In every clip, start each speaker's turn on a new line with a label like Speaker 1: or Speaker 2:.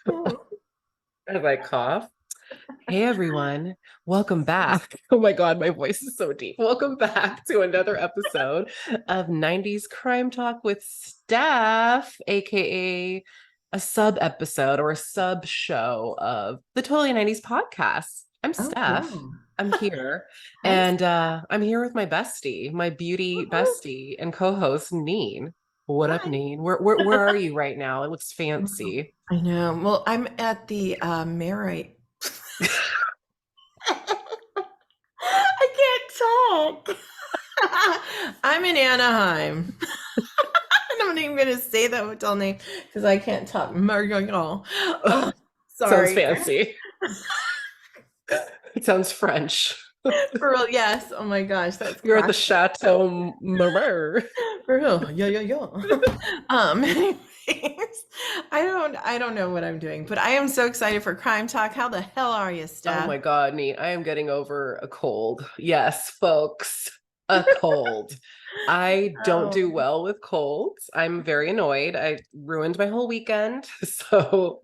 Speaker 1: As I cough. Hey everyone, welcome back. Oh my God, my voice is so deep. Welcome back to another episode of 90s Crime Talk with Steph, aka a sub episode or a sub show of the Totally 90s podcast. I'm
Speaker 2: Oh,
Speaker 1: Steph.
Speaker 2: wow.
Speaker 1: I'm here,
Speaker 2: Hi.
Speaker 1: and I'm here with my bestie, my beauty
Speaker 2: Woohoo.
Speaker 1: bestie and co-host Neen. What up,
Speaker 2: Hi.
Speaker 1: Neen? Where are you right now? It looks fancy.
Speaker 2: I know. Well, I'm at the Marriott. I can't talk. I'm in Anaheim. I'm not even going to say that hotel name because I can't talk. Marriott. Oh,
Speaker 1: Sounds
Speaker 2: sorry.
Speaker 1: fancy. It sounds French.
Speaker 2: For real, yes. Oh my gosh, that's
Speaker 1: You're at the
Speaker 2: classic.
Speaker 1: Chateau Marmont.
Speaker 2: For real. Yeah, yeah, yeah. Anyways, I don't know what I'm doing, but I am so excited for Crime Talk. How the hell are you,
Speaker 1: Oh
Speaker 2: Steph?
Speaker 1: my God, Neat. I am getting over a cold. Yes, folks, a cold. I don't do
Speaker 2: Oh,
Speaker 1: well with colds. I'm very annoyed. I ruined my whole weekend. So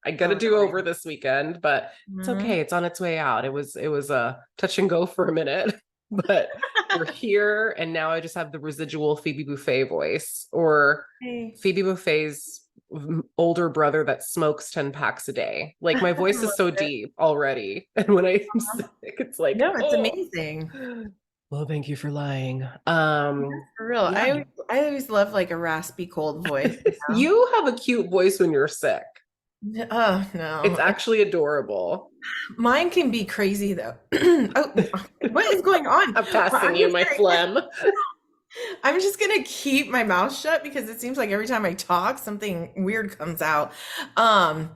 Speaker 1: I got to
Speaker 2: so
Speaker 1: do over
Speaker 2: annoying.
Speaker 1: this weekend, but it's
Speaker 2: Mhm.
Speaker 1: okay. It's on its way out. It was a touch and go for a minute, but we're here and now I just have the residual Phoebe Buffay voice or
Speaker 2: Hey.
Speaker 1: Phoebe Buffay's older brother that smokes 10 packs a day. Like my
Speaker 2: I
Speaker 1: voice is
Speaker 2: love
Speaker 1: so
Speaker 2: it.
Speaker 1: deep already. And when I'm sick, it's like,
Speaker 2: No, it's
Speaker 1: oh,
Speaker 2: amazing.
Speaker 1: well, thank you for lying.
Speaker 2: For real.
Speaker 1: Yeah,
Speaker 2: I always love like a raspy cold voice,
Speaker 1: you have a cute voice when you're sick.
Speaker 2: Oh
Speaker 1: It's
Speaker 2: no.
Speaker 1: actually adorable.
Speaker 2: Mine can be crazy though. Oh, what is going on?
Speaker 1: I'm
Speaker 2: Well,
Speaker 1: passing
Speaker 2: I'm
Speaker 1: you
Speaker 2: just
Speaker 1: my
Speaker 2: gonna
Speaker 1: phlegm.
Speaker 2: I'm just gonna keep my mouth shut because it seems like every time I talk, something weird comes out. Um,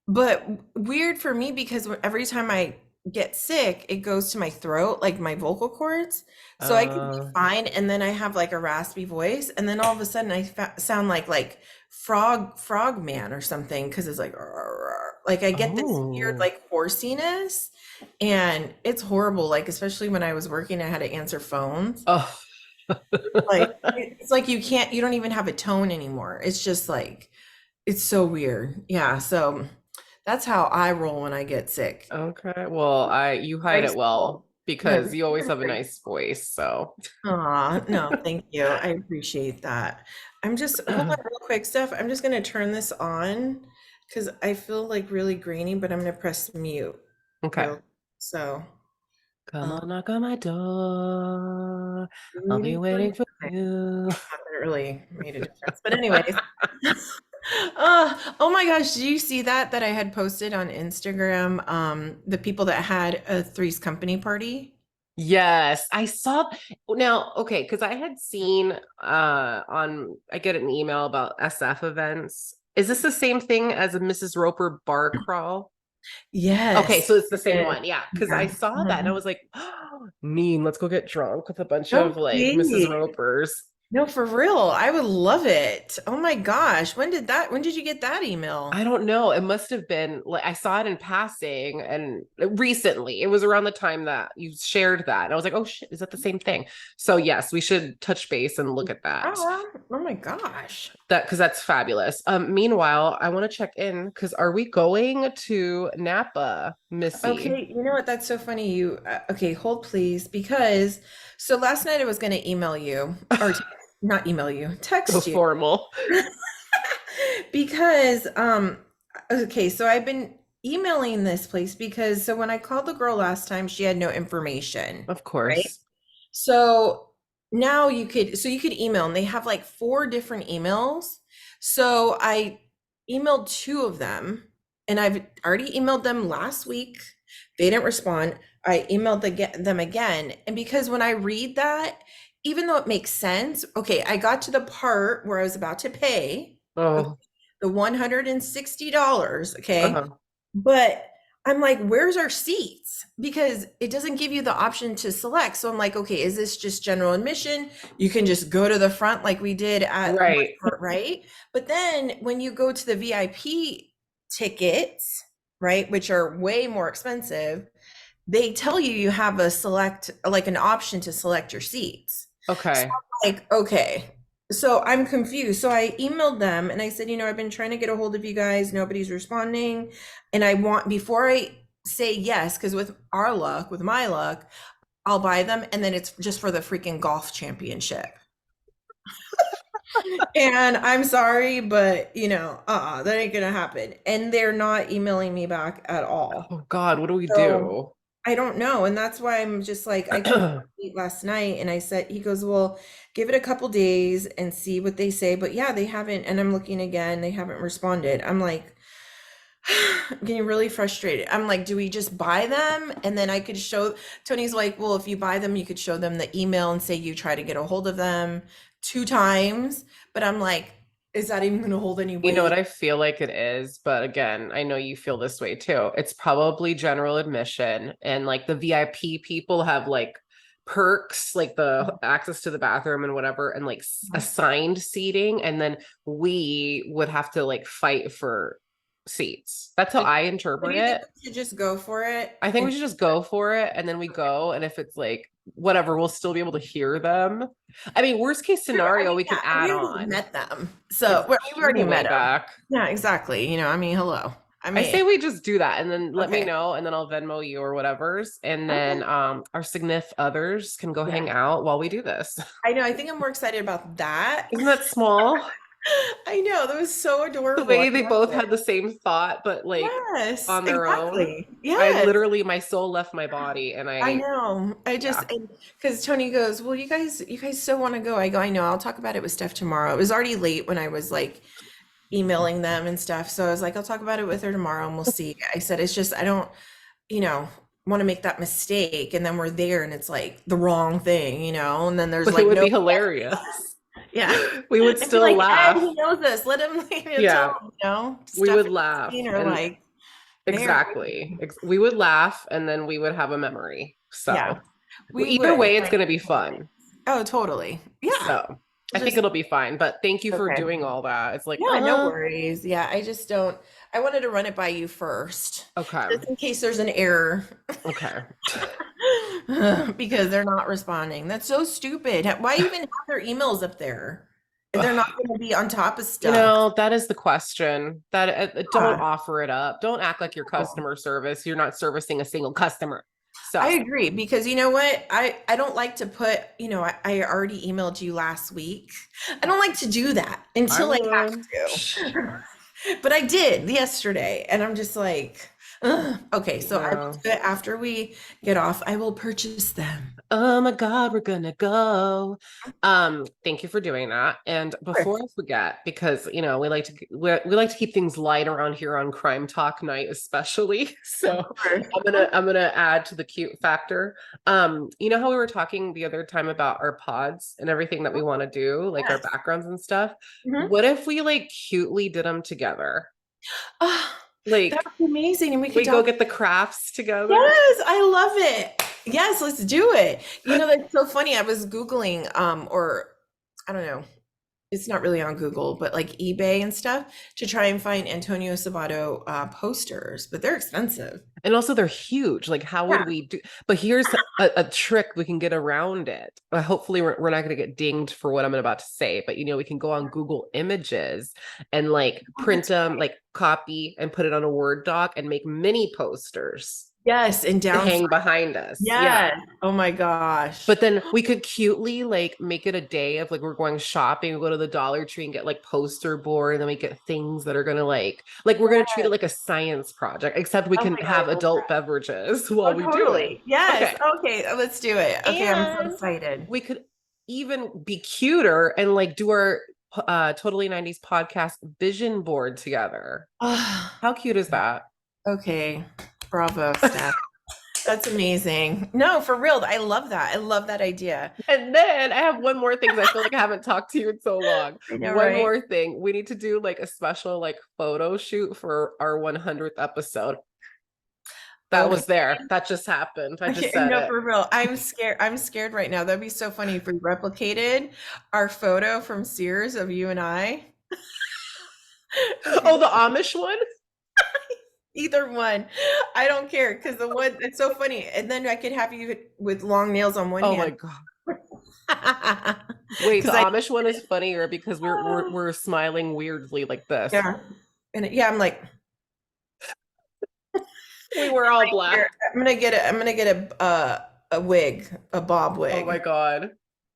Speaker 2: but weird for me because every time I get sick, it goes to my throat, like my vocal cords. So I can be
Speaker 1: Uh,
Speaker 2: fine, and then I have like a raspy voice, and then all of a sudden I sound like frog man or something because it's like like I get this weird
Speaker 1: oh.
Speaker 2: like hoarsiness, and it's horrible. Like especially when I was working, I had to answer phones.
Speaker 1: Oh.
Speaker 2: Like it's like you don't even have a tone anymore. It's just like it's so weird. Yeah, so that's how I roll when I get sick.
Speaker 1: Okay. Well, I you hide it
Speaker 2: Graceful.
Speaker 1: well
Speaker 2: No,
Speaker 1: because you always
Speaker 2: very
Speaker 1: have a nice
Speaker 2: graceful.
Speaker 1: voice. So
Speaker 2: No, thank you. I appreciate that. I'm just hold on real quick, Steph. I'm just gonna turn this on because I feel like really grainy, but I'm gonna press mute
Speaker 1: okay.
Speaker 2: real so
Speaker 1: Come
Speaker 2: um
Speaker 1: on, knock on my door. I'll be
Speaker 2: okay,
Speaker 1: waiting for you.
Speaker 2: not that it really made a difference. But anyways. Oh my gosh, did you see that I had posted on Instagram? The people that had a Three's Company party?
Speaker 1: Yes, I saw now, okay, because I had seen I get an email about SF events. Is this the same thing as a Mrs. Roper bar crawl? Okay,
Speaker 2: Yes,
Speaker 1: so it's the
Speaker 2: it
Speaker 1: same
Speaker 2: is.
Speaker 1: one. Yeah, because I
Speaker 2: Yeah.
Speaker 1: saw that and I
Speaker 2: Mhm.
Speaker 1: was like, oh, mean, let's go get drunk with a bunch
Speaker 2: Oh,
Speaker 1: of like Mrs.
Speaker 2: please.
Speaker 1: Ropers.
Speaker 2: No, for real. I would love it. Oh my gosh. When did you get that email?
Speaker 1: I don't know. It must have been like I saw it in passing and recently. It was around the time that you shared that. And I was like, oh shit, is that the same thing? So yes, we should touch base and look at that.
Speaker 2: Oh my gosh.
Speaker 1: That because that's fabulous. Meanwhile, I want to check in because are we going to Napa, Missy?
Speaker 2: Okay, you know what? That's so funny. Okay, hold please, because so last night I was going to email you or not email you,
Speaker 1: So
Speaker 2: text you.
Speaker 1: formal.
Speaker 2: Because okay, so I've been emailing this place because so when I called the girl last time, she had no information,
Speaker 1: Of
Speaker 2: right?
Speaker 1: course.
Speaker 2: So now you could email and they have like four different emails. So I emailed two of them and I've already emailed them last week. They didn't respond. I emailed them again. And because when I read that, even though it makes sense, okay, I got to the part where I was about to pay
Speaker 1: Oh,
Speaker 2: the $160, okay?
Speaker 1: uh-huh.
Speaker 2: But I'm like, where's our seats? Because it doesn't give you the option to select. So I'm like, okay, is this just general admission? You can just go to the front like we did at one
Speaker 1: Right.
Speaker 2: part, right? But then when you go to the VIP tickets, right, which are way more expensive, they tell you you have a select, like an option to select your seats. So
Speaker 1: Okay.
Speaker 2: I'm like, okay. So I'm confused. So I emailed them and I said, I've been trying to get a hold of you guys. Nobody's responding. And I want, before I say yes, because with our luck, with my luck, I'll buy them. And then it's just for the freaking golf championship. And I'm sorry, but that ain't gonna happen. And they're not emailing me back at all.
Speaker 1: Oh God, what do we
Speaker 2: So
Speaker 1: do?
Speaker 2: I don't know. And that's why I'm just like, I told him last night and I said, he goes, well, give it a couple days and see what they say. But yeah, they haven't. And I'm looking again, they haven't responded. I'm like, I'm getting really frustrated. I'm like, do we just buy them? And then I could show, Tony's like, well, if you buy them, you could show them the email and say you try to get a hold of them 2 times. But I'm like, is that even going to hold any
Speaker 1: You know what
Speaker 2: weight?
Speaker 1: I feel like it is, but again, I know you feel this way too. It's probably general admission, and like the VIP people have like perks, like the access to the bathroom and whatever, and like assigned seating, and then we would have to like fight for seats. That's how
Speaker 2: So
Speaker 1: I
Speaker 2: do
Speaker 1: interpret
Speaker 2: you think
Speaker 1: it.
Speaker 2: we should just go for it?
Speaker 1: I think we
Speaker 2: And
Speaker 1: should just go for it, and then we go, and if it's like whatever, we'll still be able to hear them. I mean, worst case
Speaker 2: true. I
Speaker 1: scenario,
Speaker 2: mean,
Speaker 1: we can
Speaker 2: yeah, and we
Speaker 1: add
Speaker 2: already
Speaker 1: on.
Speaker 2: met them.
Speaker 1: It's
Speaker 2: So we've already
Speaker 1: way
Speaker 2: met them.
Speaker 1: back.
Speaker 2: Yeah, exactly. I mean, hello. I
Speaker 1: I
Speaker 2: mean,
Speaker 1: say we just do that and then let me
Speaker 2: okay.
Speaker 1: know, and then I'll Venmo you or whatever's. And then
Speaker 2: Okay.
Speaker 1: our significant others can go hang
Speaker 2: Yeah.
Speaker 1: out while we do this.
Speaker 2: I know. I think I'm more excited about that.
Speaker 1: Isn't that small?
Speaker 2: I know. That was so
Speaker 1: The
Speaker 2: adorable. I
Speaker 1: way they
Speaker 2: loved
Speaker 1: both
Speaker 2: it.
Speaker 1: had the same thought, but like
Speaker 2: Yes,
Speaker 1: on their own.
Speaker 2: exactly.
Speaker 1: I
Speaker 2: Yes.
Speaker 1: literally, my soul left my body and
Speaker 2: I
Speaker 1: I,
Speaker 2: know. I
Speaker 1: yeah.
Speaker 2: just because Tony goes, well, you guys still want to go. I go, I know. I'll talk about it with Steph tomorrow. It was already late when I was like emailing them and stuff. So I was like, I'll talk about it with her tomorrow and we'll see. I said, it's just I don't, you know, want to make that mistake. And then we're there and it's like the wrong thing. And then there's
Speaker 1: But it
Speaker 2: like
Speaker 1: would
Speaker 2: no,
Speaker 1: be hilarious.
Speaker 2: yeah.
Speaker 1: We would
Speaker 2: And be
Speaker 1: still
Speaker 2: like, Ed,
Speaker 1: laugh.
Speaker 2: he knows this. Let him, tell
Speaker 1: Yeah,
Speaker 2: him,
Speaker 1: we would
Speaker 2: Steph and
Speaker 1: laugh.
Speaker 2: Christine are
Speaker 1: And
Speaker 2: like there.
Speaker 1: exactly, we would laugh and then we would have a memory.
Speaker 2: Yeah,
Speaker 1: So
Speaker 2: we
Speaker 1: either
Speaker 2: would.
Speaker 1: way, it's
Speaker 2: Like,
Speaker 1: going to be fun.
Speaker 2: oh, totally. Yeah.
Speaker 1: So I think
Speaker 2: Just
Speaker 1: it'll be fine. But thank you for
Speaker 2: okay.
Speaker 1: doing all that. It's like,
Speaker 2: Yeah, no worries. Yeah, I just don't. I wanted to run it by you first,
Speaker 1: okay,
Speaker 2: just in case there's an error,
Speaker 1: okay.
Speaker 2: because they're not responding. That's so stupid. Why even have their emails up there if they're not going to be on top of stuff?
Speaker 1: That is the question. That don't
Speaker 2: Yeah.
Speaker 1: offer it up. Don't act like your customer service. You're not servicing a single customer.
Speaker 2: I
Speaker 1: So
Speaker 2: agree because you know what? I don't like to put, I already emailed you last week. I don't like to do that
Speaker 1: I
Speaker 2: until I have
Speaker 1: would.
Speaker 2: to. But I did yesterday and I'm just like, ugh. Okay, so I will
Speaker 1: Yeah.
Speaker 2: do it after we get off. I will purchase them.
Speaker 1: Oh my God, we're gonna go. Thank you for doing that. And
Speaker 2: Of
Speaker 1: before
Speaker 2: course.
Speaker 1: I forget, because we like to keep things light around here on Crime Talk Night, especially.
Speaker 2: Of
Speaker 1: So
Speaker 2: course.
Speaker 1: I'm gonna add to the cute factor. You know how we were talking the other time about our pods and everything that we want to do, like our
Speaker 2: Yes.
Speaker 1: backgrounds and stuff.
Speaker 2: Mhm.
Speaker 1: What if we like cutely did them together?
Speaker 2: Oh, that
Speaker 1: Like
Speaker 2: would be amazing. And we could
Speaker 1: we go
Speaker 2: talk.
Speaker 1: get the crafts together.
Speaker 2: Yes, I love it. Yes, let's do it. That's so funny. I was Googling, or I don't know. It's not really on Google, but like eBay and stuff to try and find Antonio Sabato posters, but they're expensive.
Speaker 1: And also they're huge. Like how would
Speaker 2: Yeah.
Speaker 1: we do? But here's a trick we can get around it. Hopefully we're not going to get dinged for what I'm about to say, but we can go on Google Images and like
Speaker 2: Oh,
Speaker 1: print
Speaker 2: that's
Speaker 1: them, like copy and put it on a Word doc and make mini posters
Speaker 2: yes, and
Speaker 1: to
Speaker 2: down.
Speaker 1: hang behind us. Yeah.
Speaker 2: Yes. Oh my gosh.
Speaker 1: But then we could cutely like make it a day of like we're going shopping, we go to the Dollar Tree and get like poster board, and then we get things that are gonna like we're gonna treat it like a science project, except we
Speaker 2: Oh
Speaker 1: can
Speaker 2: my God, I
Speaker 1: have
Speaker 2: love
Speaker 1: adult
Speaker 2: that.
Speaker 1: beverages while
Speaker 2: Oh,
Speaker 1: we do it.
Speaker 2: totally. Yes.
Speaker 1: Okay.
Speaker 2: Okay, let's do it. Okay, I'm so
Speaker 1: And
Speaker 2: excited.
Speaker 1: we could even be cuter and like do our Totally 90s podcast vision board together.
Speaker 2: Oh,
Speaker 1: How cute is that?
Speaker 2: okay. Bravo, Steph. That's amazing. No, for real. I love that. I love that idea.
Speaker 1: And then I have one more thing because I feel like I haven't talked to you in so long.
Speaker 2: I know,
Speaker 1: One
Speaker 2: right?
Speaker 1: more thing. We need to do like a special like photo shoot for our 100th episode. That
Speaker 2: Okay.
Speaker 1: was there. That just happened. I just
Speaker 2: Okay,
Speaker 1: said
Speaker 2: no,
Speaker 1: it.
Speaker 2: for real. I'm scared. I'm scared right now. That'd be so funny if we replicated our photo from Sears of you and I. And
Speaker 1: Oh, the
Speaker 2: people,
Speaker 1: Amish one?
Speaker 2: either one. I don't care because the one it's so funny. And then I could have you with long nails on one
Speaker 1: Oh my
Speaker 2: hand.
Speaker 1: God. Wait, the
Speaker 2: because I
Speaker 1: Amish one is funnier because we're smiling weirdly like this.
Speaker 2: yeah, and yeah, I'm like,
Speaker 1: We were all
Speaker 2: here,
Speaker 1: black.
Speaker 2: I'm gonna get a wig, a bob
Speaker 1: Oh my
Speaker 2: wig.
Speaker 1: God.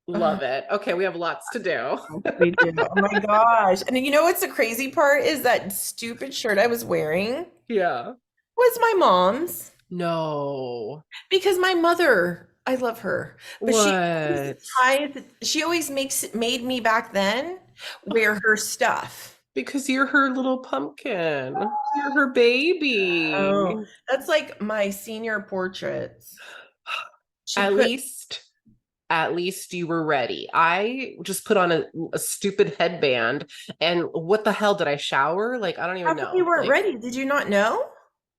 Speaker 1: Love it. Okay, we have lots to do.
Speaker 2: We do. Oh my gosh. And you know what's the crazy part is that stupid shirt I was wearing
Speaker 1: Yeah.
Speaker 2: was my mom's
Speaker 1: No.
Speaker 2: because my mother, I love her, but
Speaker 1: What?
Speaker 2: she always made me back then wear her stuff.
Speaker 1: Because you're her little pumpkin. You're her baby.
Speaker 2: Oh, that's like my senior portraits. She
Speaker 1: At
Speaker 2: put
Speaker 1: least, at least you were ready. I just put on a stupid headband, and what the hell did I shower? Like, I don't even
Speaker 2: probably
Speaker 1: know.
Speaker 2: weren't
Speaker 1: Like,
Speaker 2: ready. Did you not know?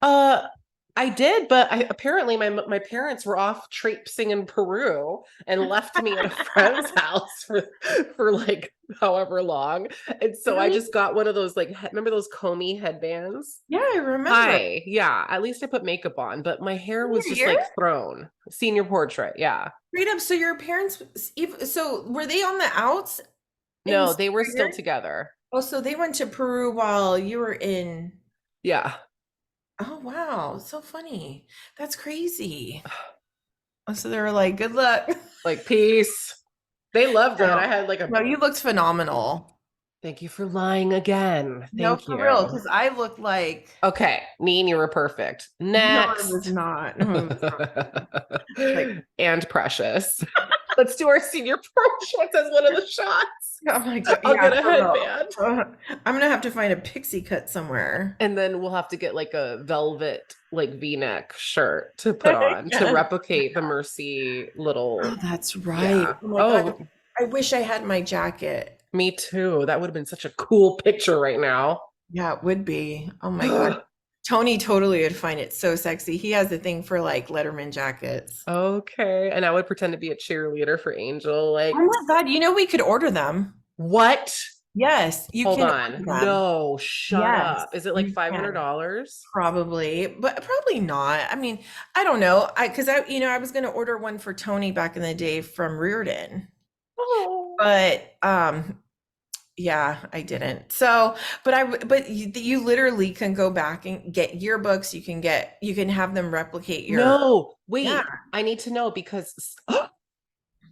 Speaker 1: uh, I did, but I apparently my parents were off traipsing in Peru and left me at a friend's house for like however long. And so I
Speaker 2: Really?
Speaker 1: just got one of those like remember those Comey headbands?
Speaker 2: Yeah, I remember.
Speaker 1: Hi. Yeah, at least I put makeup on, but my hair was
Speaker 2: Senior
Speaker 1: just
Speaker 2: year?
Speaker 1: like thrown. Senior portrait. Yeah.
Speaker 2: Straight up. So your parents, so were they on the outs in
Speaker 1: No, they were
Speaker 2: senior
Speaker 1: still
Speaker 2: year?
Speaker 1: together.
Speaker 2: Oh, so they went to Peru while you were in.
Speaker 1: Yeah.
Speaker 2: Oh, wow. So funny. That's crazy. Oh, so they were like, good luck.
Speaker 1: Like peace. They loved it.
Speaker 2: No,
Speaker 1: I had like a
Speaker 2: no, you looked phenomenal.
Speaker 1: thank you for lying again.
Speaker 2: No,
Speaker 1: Thank
Speaker 2: for real,
Speaker 1: you.
Speaker 2: because I look like,
Speaker 1: Okay, Neen, you were perfect.
Speaker 2: no, I was
Speaker 1: Next.
Speaker 2: not. No, I was not. Like,
Speaker 1: And precious. Let's do our senior portraits as one of the shots.
Speaker 2: oh my God.
Speaker 1: I'll
Speaker 2: Yeah,
Speaker 1: get a
Speaker 2: for real.
Speaker 1: headband.
Speaker 2: I'm gonna have to find a pixie cut somewhere.
Speaker 1: And then we'll have to get like a velvet, like V-neck shirt to put on to
Speaker 2: Yes.
Speaker 1: replicate the Mercy
Speaker 2: Oh,
Speaker 1: little.
Speaker 2: that's right.
Speaker 1: Yeah.
Speaker 2: Oh my God.
Speaker 1: Oh,
Speaker 2: I wish I had my jacket.
Speaker 1: me too. That would have been such a cool picture right now.
Speaker 2: Yeah, it would be. Oh my God. Tony totally would find it so sexy. He has a thing for like Letterman jackets.
Speaker 1: Okay. And I would pretend to be a cheerleader for Angel. Like,
Speaker 2: Oh my God, you know we could order them.
Speaker 1: what?
Speaker 2: Yes, you
Speaker 1: Hold
Speaker 2: can
Speaker 1: on.
Speaker 2: order them.
Speaker 1: No, shut
Speaker 2: Yes,
Speaker 1: up. Is it like
Speaker 2: you can.
Speaker 1: $500?
Speaker 2: Probably, but probably not. I mean, I don't know. Because I was going to order one for Tony back in the day from Reardon,
Speaker 1: Oh.
Speaker 2: but yeah, I didn't. So, but you literally can go back and get yearbooks. You can have them replicate your,
Speaker 1: No,
Speaker 2: yeah,
Speaker 1: wait. I need to know because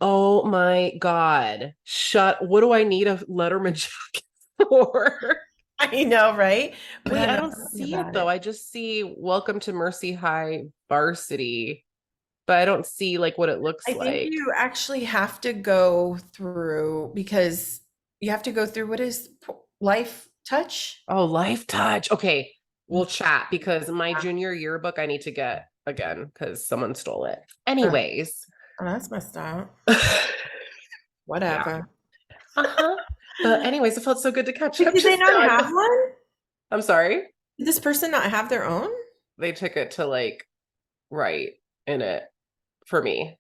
Speaker 1: oh my God. What do I need a Letterman jacket for?
Speaker 2: I know, right? But
Speaker 1: Wait,
Speaker 2: I'm
Speaker 1: I
Speaker 2: not
Speaker 1: don't
Speaker 2: talking
Speaker 1: see it
Speaker 2: about
Speaker 1: though.
Speaker 2: it.
Speaker 1: I just see Welcome to Mercy High Varsity, but I don't see like what it looks
Speaker 2: I think
Speaker 1: like.
Speaker 2: you actually have to go through because you have to go through what is Life Touch?
Speaker 1: Oh, Life Touch. Okay, we'll chat because my
Speaker 2: Yeah.
Speaker 1: junior yearbook I need to get again because someone stole it.
Speaker 2: Oh,
Speaker 1: Anyways.
Speaker 2: that's messed up.
Speaker 1: Yeah.
Speaker 2: Whatever.
Speaker 1: Uh-huh. But anyways, it felt so good to catch
Speaker 2: Wait,
Speaker 1: up
Speaker 2: did they
Speaker 1: just
Speaker 2: not
Speaker 1: now.
Speaker 2: have one?
Speaker 1: I'm sorry.
Speaker 2: Did this person not have their own?
Speaker 1: They took it to like write in it for me.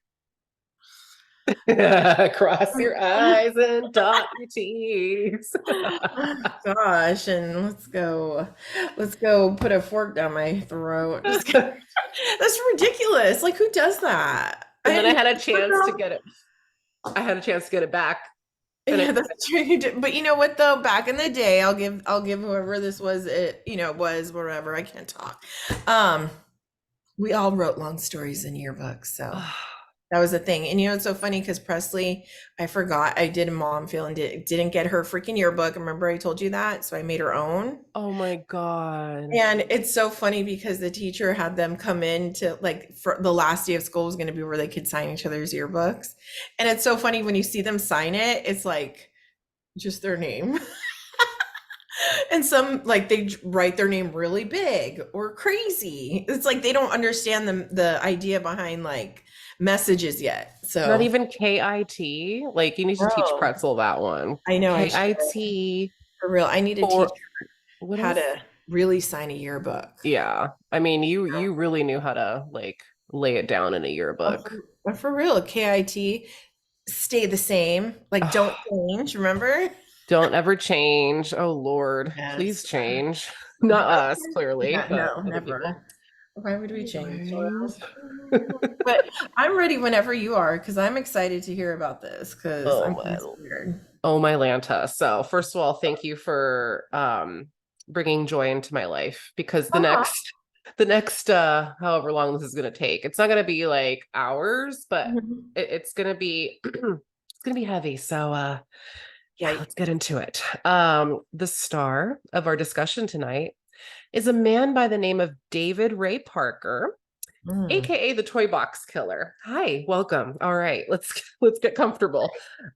Speaker 1: Cross your eyes and dot your T's.
Speaker 2: Oh, gosh, and let's go put a fork down my throat. Just kidding.
Speaker 1: And
Speaker 2: That's ridiculous. Like, who does that?
Speaker 1: then I had a chance to get it. I had a chance to get it back. And
Speaker 2: Yeah, that's true. You did. But you know what though? Back in the day, I'll give whoever this was was whatever. I can't talk. We all wrote long stories in yearbooks, so that was a thing. And it's so funny because Presley, I forgot I did a mom feel and didn't get her freaking yearbook. Remember I told you that? So I made her own.
Speaker 1: oh my God.
Speaker 2: And it's so funny because the teacher had them come in to like for the last day of school was going to be where they could sign each other's yearbooks. And it's so funny when you see them sign it, it's like just their name. And some like they write their name really big or crazy. It's like they don't understand the idea behind like messages yet.
Speaker 1: Not
Speaker 2: So,
Speaker 1: even KIT. Like you need to teach
Speaker 2: bro,
Speaker 1: Pretzel that one.
Speaker 2: I know I should
Speaker 1: KIT
Speaker 2: for real. I need to teach
Speaker 1: or what
Speaker 2: how
Speaker 1: is
Speaker 2: to really sign a yearbook.
Speaker 1: yeah. I mean you really knew how to like lay it down in a yearbook.
Speaker 2: For real, KIT stay the same. Like don't change, remember?
Speaker 1: Don't ever change. Oh Lord, please
Speaker 2: Yes.
Speaker 1: change. Not us, clearly,
Speaker 2: Yeah,
Speaker 1: but
Speaker 2: no,
Speaker 1: other people.
Speaker 2: never. Why would we change?
Speaker 1: Anyways.
Speaker 2: But I'm ready whenever you are because I'm excited to hear about this because
Speaker 1: Oh
Speaker 2: I'm
Speaker 1: my,
Speaker 2: kind of scared.
Speaker 1: oh my Lanta. So first of all, thank you for bringing joy into my life because
Speaker 2: Aw.
Speaker 1: the next however long this is gonna take, it's not gonna be like hours, but
Speaker 2: Mhm.
Speaker 1: it's gonna be it's gonna be heavy. So yeah,
Speaker 2: Yikes.
Speaker 1: let's get into it. The star of our discussion tonight is a man by the name of David Ray Parker,
Speaker 2: Mm.
Speaker 1: aka the toy box killer. Hi, welcome. All right, let's get comfortable.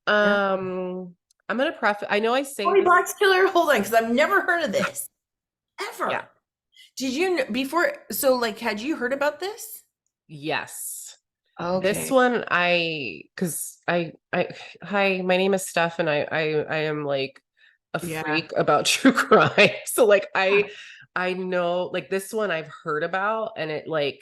Speaker 2: Yeah.
Speaker 1: I'm gonna preface. I know I say
Speaker 2: Holy
Speaker 1: this.
Speaker 2: Box Killer. Hold on, because I've never heard of this
Speaker 1: Yeah.
Speaker 2: ever. Did you before? So, like, had you heard about this?
Speaker 1: Yes. This
Speaker 2: Okay.
Speaker 1: one, because I, hi, my name is Stef, and I am like a
Speaker 2: Yeah.
Speaker 1: freak about true crime. So like I know like this one I've heard about, and it like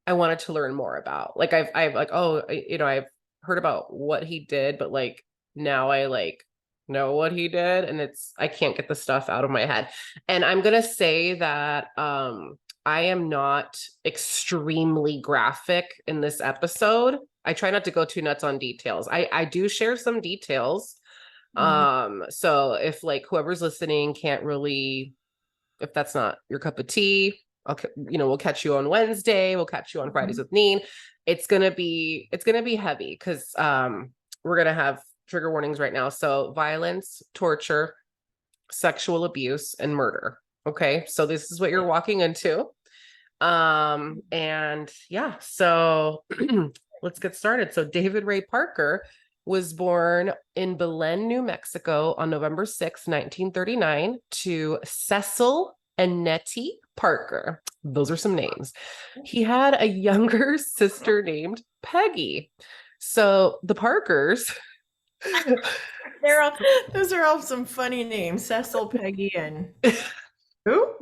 Speaker 1: I wanted to learn more about. Like I've like I've heard about what he did, but like now I like know what he did, and it's I can't get the stuff out of my head. And I'm gonna say that I am not extremely graphic in this episode. I try not to go too nuts on details. I do share some details.
Speaker 2: Mhm.
Speaker 1: So if like whoever's listening can't really, if that's not your cup of tea, we'll catch you on Wednesday. We'll catch you on Fridays
Speaker 2: Mhm.
Speaker 1: with Neen. It's gonna be heavy because we're gonna have trigger warnings right now. So violence, torture, sexual abuse, and murder. Okay, so this is what you're walking into. And yeah, so let's get started. So David Ray Parker was born in Belen, New Mexico on November 6, 1939 to Cecil and Nettie Parker. Those are some names. He had a younger sister named Peggy. So the Parkers
Speaker 2: They're all, those are all some funny names. Cecil, Peggy, and who?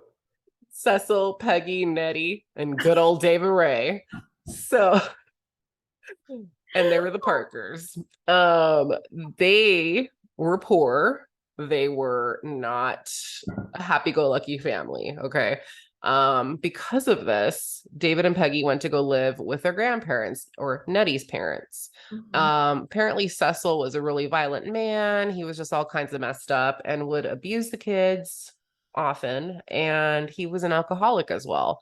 Speaker 1: Cecil, Peggy, Nettie, and good old David Ray. So and they were the Parkers. They were poor. They were not a happy-go-lucky family. Okay. Because of this, David and Peggy went to go live with their grandparents or Nettie's parents.
Speaker 2: Mhm.
Speaker 1: Apparently Cecil was a really violent man. He was just all kinds of messed up and would abuse the kids often. And he was an alcoholic as well.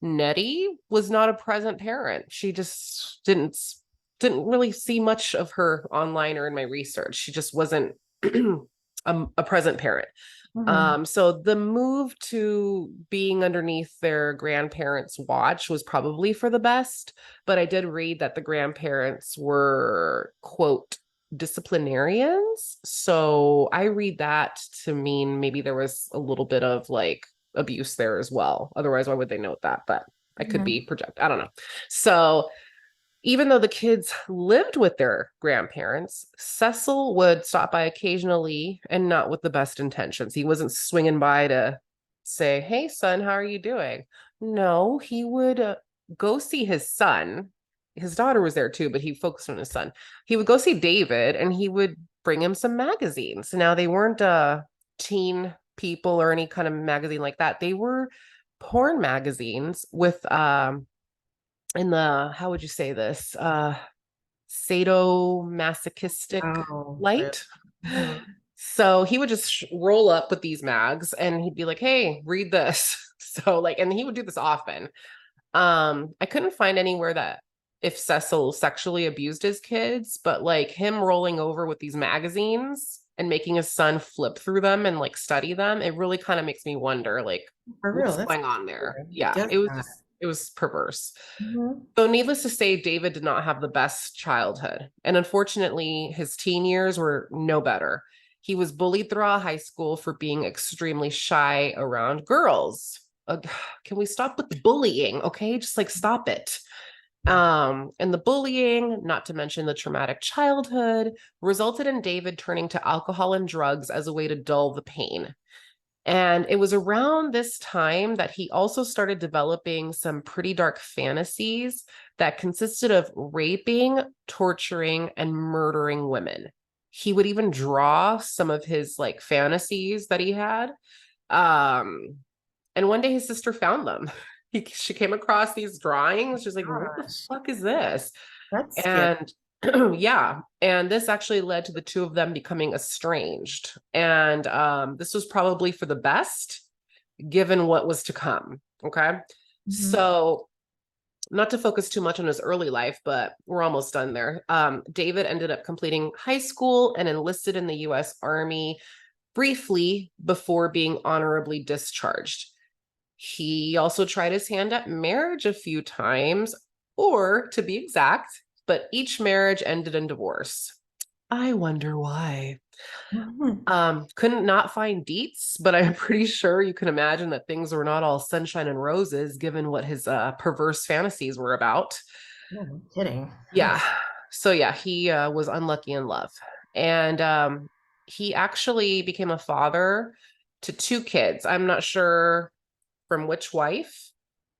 Speaker 1: Nettie was not a present parent. She just didn't really see much of her online or in my research. She just wasn't a present parent.
Speaker 2: Mhm.
Speaker 1: So the move to being underneath their grandparents' watch was probably for the best, but I did read that the grandparents were, quote, disciplinarians. So I read that to mean maybe there was a little bit of like abuse there as well. Otherwise, why would they note that? But I could
Speaker 2: Mhm.
Speaker 1: be project. I don't know. So even though the kids lived with their grandparents, Cecil would stop by occasionally and not with the best intentions. He wasn't swinging by to say, "Hey, son, how are you doing?" No, he would go see his son. His daughter was there too, but he focused on his son. He would go see David and he would bring him some magazines. Now, they weren't teen people or any kind of magazine like that. They were porn magazines with in the how would you say this sadomasochistic
Speaker 2: Oh, really?
Speaker 1: light.
Speaker 2: Mhm.
Speaker 1: So he would just roll up with these mags and he'd be like, "Hey, read this." So like, and he would do this often. I couldn't find anywhere that if Cecil sexually abused his kids, but like him rolling over with these magazines and making his son flip through them and like study them, it really kind of makes me wonder like
Speaker 2: For real,
Speaker 1: what's
Speaker 2: that's
Speaker 1: going on there.
Speaker 2: weird. He
Speaker 1: Yeah,
Speaker 2: does
Speaker 1: it was
Speaker 2: that.
Speaker 1: just it was perverse.
Speaker 2: Mhm.
Speaker 1: So, needless to say, David did not have the best childhood. And unfortunately, his teen years were no better. He was bullied throughout high school for being extremely shy around girls. Can we stop with the bullying? Okay, just like stop it. And the bullying, not to mention the traumatic childhood, resulted in David turning to alcohol and drugs as a way to dull the pain. And it was around this time that he also started developing some pretty dark fantasies that consisted of raping, torturing, and murdering women. He would even draw some of his like fantasies that he had. Um, and one day his sister found them. she came across these drawings. She's like, what the
Speaker 2: Gosh,
Speaker 1: fuck is this?
Speaker 2: that's scary.
Speaker 1: And yeah, and this actually led to the two of them becoming estranged. And this was probably for the best, given what was to come. Okay.
Speaker 2: Mhm.
Speaker 1: So, not to focus too much on his early life, but we're almost done there. David ended up completing high school and enlisted in the US Army briefly before being honorably discharged. He also tried his hand at marriage a few times, or to be exact, but each marriage ended in divorce. I wonder why.
Speaker 2: Mhm.
Speaker 1: Couldn't not find deets, but I'm pretty sure you can imagine that things were not all sunshine and roses given what his perverse fantasies were about.
Speaker 2: No kidding.
Speaker 1: Yeah. So yeah, he was unlucky in love. And he actually became a father to two kids. I'm not sure from which wife,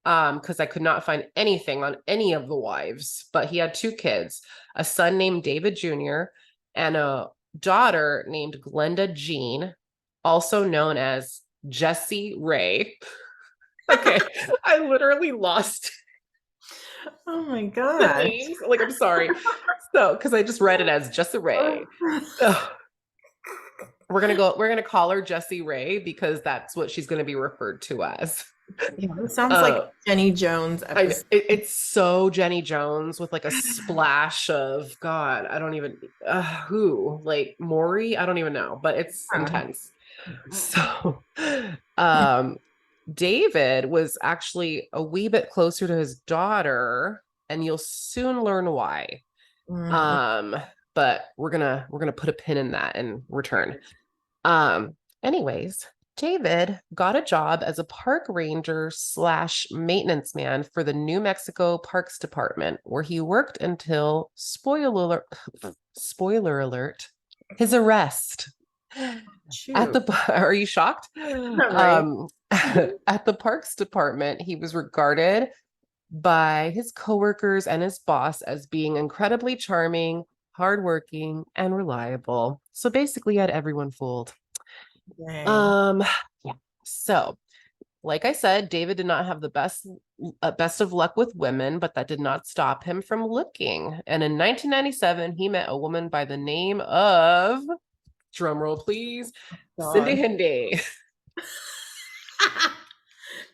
Speaker 1: because I could not find anything on any of the wives, but he had two kids, a son named David Jr. and a daughter named Glenda Jean, also known as Jessie Ray. Okay, I literally lost
Speaker 2: Oh my
Speaker 1: the
Speaker 2: gosh.
Speaker 1: names. Like, I'm sorry. So, because I just read it as Jessie Ray. Ugh. We're gonna call her Jessie Ray because that's what she's gonna be referred to as.
Speaker 2: Yeah, this sounds like
Speaker 1: Uh,
Speaker 2: Jenny Jones episode.
Speaker 1: it's so Jenny Jones with like a splash of God. I don't even who like Maury. I don't even know, but it's intense. So, um, David was actually a wee bit closer to his daughter, and you'll soon learn why.
Speaker 2: Mhm.
Speaker 1: Um, but we're gonna put a pin in that and return. Um, anyways, David got a job as a park ranger slash maintenance man for the New Mexico Parks Department, where he worked until spoiler alert, his arrest. At
Speaker 2: Shoot.
Speaker 1: the are you shocked?
Speaker 2: Right.
Speaker 1: At the Parks Department, he was regarded by his coworkers and his boss as being incredibly charming, hardworking, and reliable. So basically, he had everyone fooled.
Speaker 2: Dang.
Speaker 1: Um, yeah. So, like I said, David did not have the best of luck with women, but that did not stop him from looking. And in 1997, he met a woman by the name of, drumroll please, Cindy
Speaker 2: God.
Speaker 1: Henday.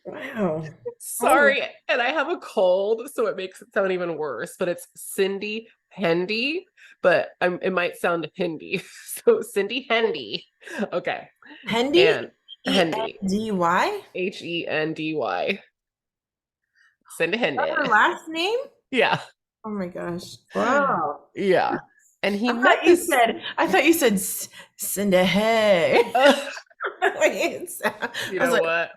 Speaker 2: Wow. Oh,
Speaker 1: Sorry, and I have a cold, so it makes it sound even worse. But it's Cindy Hendy, but it might sound Hindi. So Cindy Hendy. Okay,
Speaker 2: Hendy?
Speaker 1: and Hendy,
Speaker 2: Hendy?
Speaker 1: Hendy. Cindy
Speaker 2: That her
Speaker 1: Hendy.
Speaker 2: last name?
Speaker 1: Yeah,
Speaker 2: Oh my gosh. Wow.
Speaker 1: yeah. And he
Speaker 2: I
Speaker 1: met
Speaker 2: thought you
Speaker 1: this.
Speaker 2: said I thought you said Cinda Hay.
Speaker 1: Uh,
Speaker 2: I
Speaker 1: you
Speaker 2: was
Speaker 1: know
Speaker 2: like,
Speaker 1: what?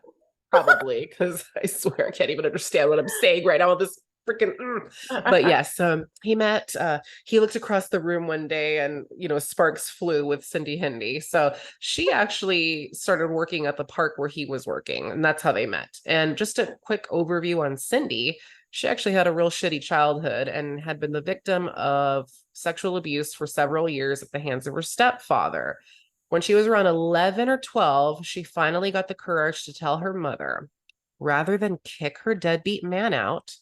Speaker 1: Probably, because I swear I can't even understand what I'm saying right now with this freaking but yes, he looked across the room one day and sparks flew with Cindy Hendy. So she actually started working at the park where he was working, and that's how they met. And just a quick overview on Cindy: she actually had a real shitty childhood and had been the victim of sexual abuse for several years at the hands of her stepfather. When she was around 11 or 12, she finally got the courage to tell her mother, rather than kick her deadbeat man out,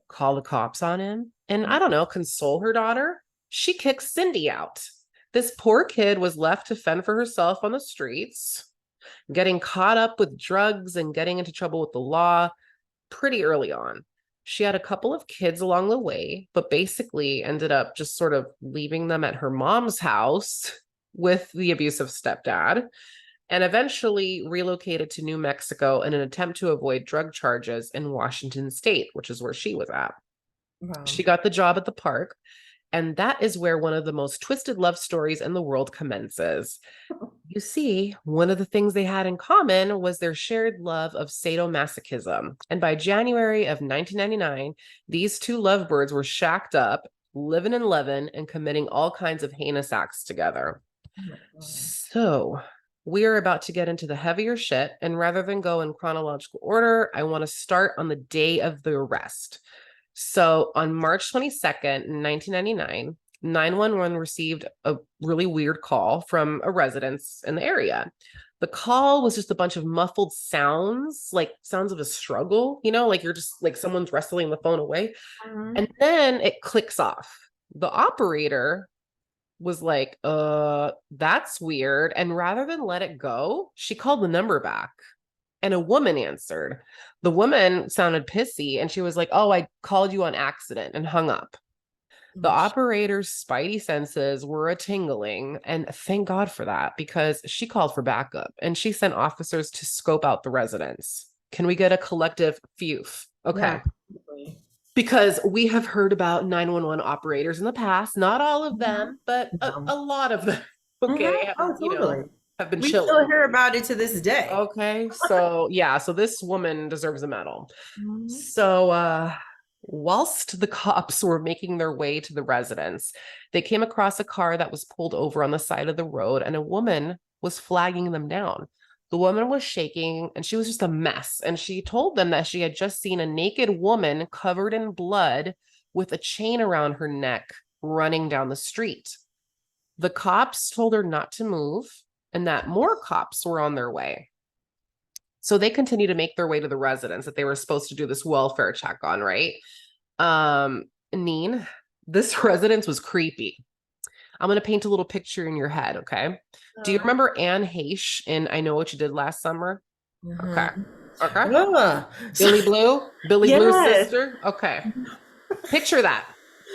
Speaker 1: call the cops on him, and I don't know, console her daughter, she kicks Cindy out. This poor kid was left to fend for herself on the streets, getting caught up with drugs and getting into trouble with the law pretty early on. She had a couple of kids along the way, but basically ended up just sort of leaving them at her mom's house with the abusive stepdad, and eventually relocated to New Mexico in an attempt to avoid drug charges in Washington State, which is where she was at.
Speaker 2: wow.
Speaker 1: She got the job at the park, and that is where one of the most twisted love stories in the world commences. You see, one of the things they had in common was their shared love of sadomasochism. And by January of 1999, these two lovebirds were shacked up, living and loving, and committing all kinds of heinous acts together.
Speaker 2: Oh my God.
Speaker 1: So, we are about to get into the heavier shit. And rather than go in chronological order, I want to start on the day of the arrest. So, on March 22nd, 1999, 911 received a really weird call from a residence in the area. The call was just a bunch of muffled sounds, like sounds of a struggle, like you're just like someone's wrestling the phone away.
Speaker 2: Mhm.
Speaker 1: And then it clicks off. The operator was like, that's weird. And rather than let it go, she called the number back and a woman answered. The woman sounded pissy and she was like, oh, I called you on accident and hung up. The
Speaker 2: Oh,
Speaker 1: operator's spidey senses were a tingling, and thank God for that because she called for backup and she sent officers to scope out the residence. Can we get a collective phew?
Speaker 2: yeah.
Speaker 1: Okay. Because we have heard about 911 operators in the past, not all of
Speaker 2: Mhm.
Speaker 1: them, but a,
Speaker 2: No.
Speaker 1: a lot of them,
Speaker 2: Mhm.
Speaker 1: okay,
Speaker 2: Oh, totally.
Speaker 1: have been
Speaker 2: We still
Speaker 1: chilling.
Speaker 2: hear about it to this day.
Speaker 1: Okay, so yeah, so this woman deserves a medal.
Speaker 2: Mhm.
Speaker 1: So whilst the cops were making their way to the residence, they came across a car that was pulled over on the side of the road and a woman was flagging them down. The woman was shaking and she was just a mess. And she told them that she had just seen a naked woman covered in blood with a chain around her neck running down the street. The cops told her not to move and that more cops were on their way. So they continue to make their way to the residence that they were supposed to do this welfare check on, right? Neen, this residence was creepy. I'm going to paint a little picture in your head, okay? Do you
Speaker 2: Uh,
Speaker 1: remember Anne Heche in I Know What You Did Last Summer? Okay.
Speaker 2: mhm.
Speaker 1: Okay.
Speaker 2: Ugh.
Speaker 1: Billy Blue's
Speaker 2: Yes.
Speaker 1: sister? Okay. Picture that.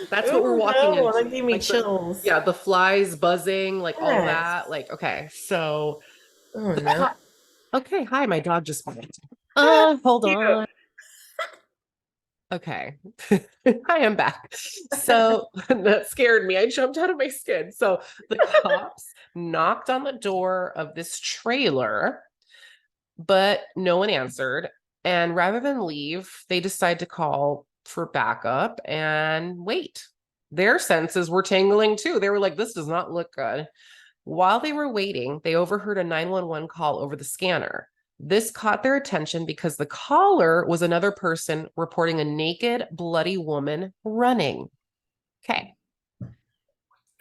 Speaker 1: That's what we're
Speaker 2: Oh
Speaker 1: walking
Speaker 2: no,
Speaker 1: into.
Speaker 2: that gave me
Speaker 1: Like the
Speaker 2: chills.
Speaker 1: yeah, the flies buzzing, like all
Speaker 2: Yes.
Speaker 1: that. Like, okay. So
Speaker 2: Oh
Speaker 1: the
Speaker 2: no.
Speaker 1: okay, hi, my dog just barked.
Speaker 2: Ah,
Speaker 1: Hold
Speaker 2: cute.
Speaker 1: on. Okay. I am back. So that scared me. I jumped out of my skin. So the cops knocked on the door of this trailer, but no one answered. And rather than leave, they decide to call for backup and wait. Their senses were tingling too. They were like, this does not look good. While they were waiting, they overheard a 911 call over the scanner. This caught their attention because the caller was another person reporting a naked, bloody woman running. Okay.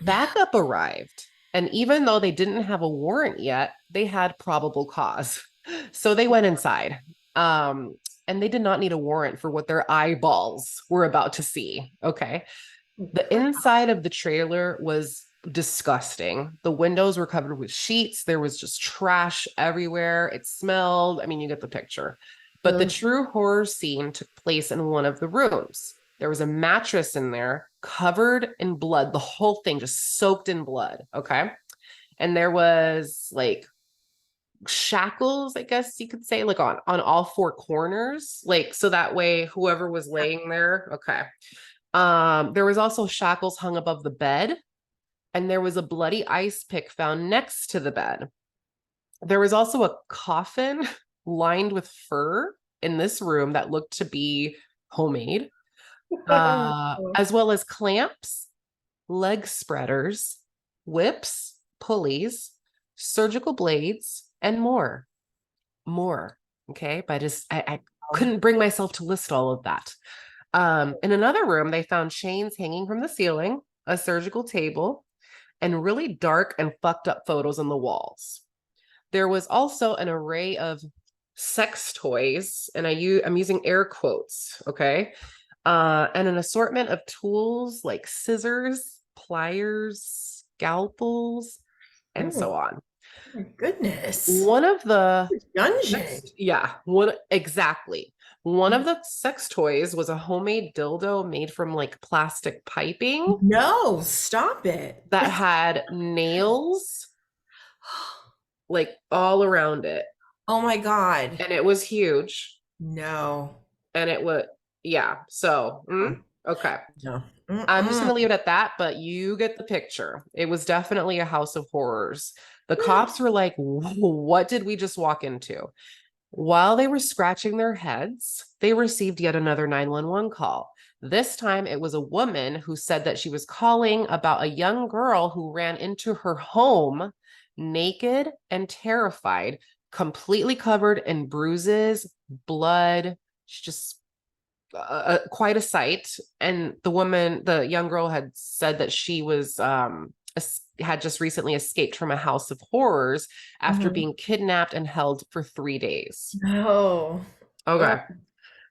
Speaker 1: Backup arrived. And even though they didn't have a warrant yet, they had probable cause. So they went inside. And they did not need a warrant for what their eyeballs were about to see. Okay. The inside of the trailer was disgusting. The windows were covered with sheets. There was just trash everywhere. It smelled. I mean, you get the picture. But the
Speaker 2: Mm.
Speaker 1: true horror scene took place in one of the rooms. There was a mattress in there covered in blood, the whole thing just soaked in blood. Okay. And there was like shackles, I guess you could say, like on all four corners. Like, so that way whoever was laying there, okay. There was also shackles hung above the bed, and there was a bloody ice pick found next to the bed. There was also a coffin lined with fur in this room that looked to be homemade, as well as clamps, leg spreaders, whips, pulleys, surgical blades, and more. More. Okay. But I couldn't bring myself to list all of that. In another room, they found chains hanging from the ceiling, a surgical table, and really dark and fucked up photos on the walls. There was also an array of sex toys, and I'm using air quotes, okay? And an assortment of tools like scissors, pliers, scalpels, and
Speaker 2: Oh
Speaker 1: so on.
Speaker 2: my goodness.
Speaker 1: One of the
Speaker 2: Dungeon.
Speaker 1: yeah, one exactly. One of the sex toys was a homemade dildo made from like plastic piping
Speaker 2: No, stop it.
Speaker 1: that had nails like all around it.
Speaker 2: Oh my God.
Speaker 1: And it was huge.
Speaker 2: No.
Speaker 1: And it was, yeah. So, okay.
Speaker 2: No.
Speaker 1: I'm just going
Speaker 2: Mm-mm.
Speaker 1: to leave it at that, but you get the picture. It was definitely a house of horrors. The cops were like, what did we just walk into? While they were scratching their heads, they received yet another 911 call. This time it was a woman who said that she was calling about a young girl who ran into her home naked and terrified, completely covered in bruises, blood. She just quite a sight. And the young girl had said that she was had just recently escaped from a house of horrors after
Speaker 2: Mhm.
Speaker 1: being kidnapped and held for 3 days.
Speaker 2: No. Oh.
Speaker 1: Okay.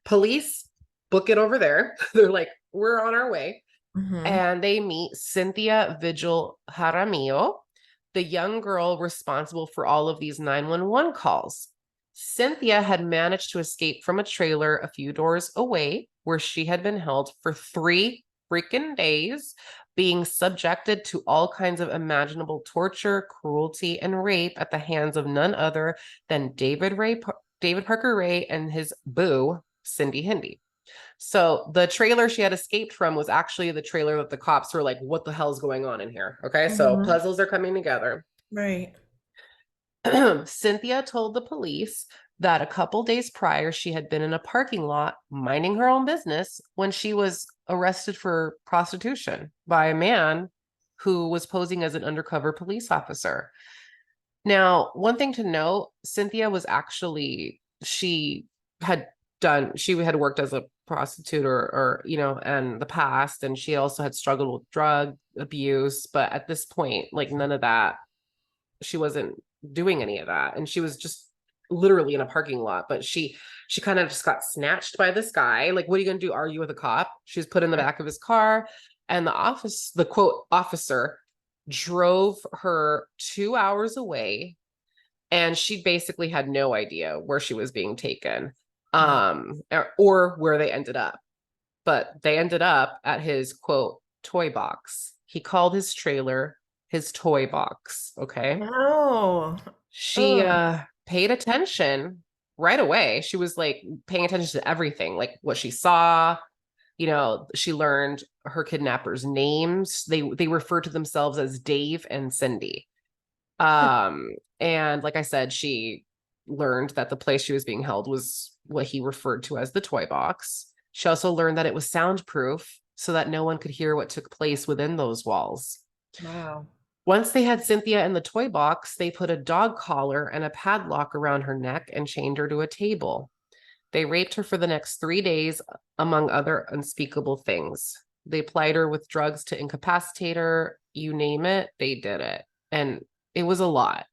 Speaker 1: Police book it over there. They're like, we're on our way.
Speaker 2: Mhm.
Speaker 1: And they meet Cynthia Vigil Jaramillo, the young girl responsible for all of these 911 calls. Cynthia had managed to escape from a trailer a few doors away where she had been held for 3 freaking days, being subjected to all kinds of imaginable torture, cruelty, and rape at the hands of none other than David Parker Ray and his boo, Cindy Hindi. So the trailer she had escaped from was actually the trailer that the cops were like, what the hell's going on in here? Okay, so
Speaker 2: Mhm.
Speaker 1: puzzles are coming together.
Speaker 2: Right.
Speaker 1: Cynthia told the police that a couple days prior, she had been in a parking lot minding her own business when she was arrested for prostitution by a man who was posing as an undercover police officer. Now, one thing to note, Cynthia was actually, she had worked as a prostitute or in the past, and she also had struggled with drug abuse. But at this point, like none of that, she wasn't doing any of that. And she was just literally in a parking lot. But she kind of just got snatched by this guy. Like, what are you gonna do? Argue with a cop? She was put in the back of his car, and the quote officer drove her 2 hours away, and she basically had no idea where she was being taken,
Speaker 2: Wow.
Speaker 1: or where they ended up. But they ended up at his quote toy box. He called his trailer his toy box. Okay.
Speaker 2: Oh.
Speaker 1: She
Speaker 2: Oh.
Speaker 1: paid attention right away. She was like paying attention to everything, like what she saw. She learned her kidnappers' names. They refer to themselves as Dave and Cindy. And like I said, she learned that the place she was being held was what he referred to as the toy box. She also learned that it was soundproof so that no one could hear what took place within those walls.
Speaker 2: Wow.
Speaker 1: Once they had Cynthia in the toy box, they put a dog collar and a padlock around her neck and chained her to a table. They raped her for the next 3 days, among other unspeakable things. They plied her with drugs to incapacitate her. You name it, they did it. And it was a lot.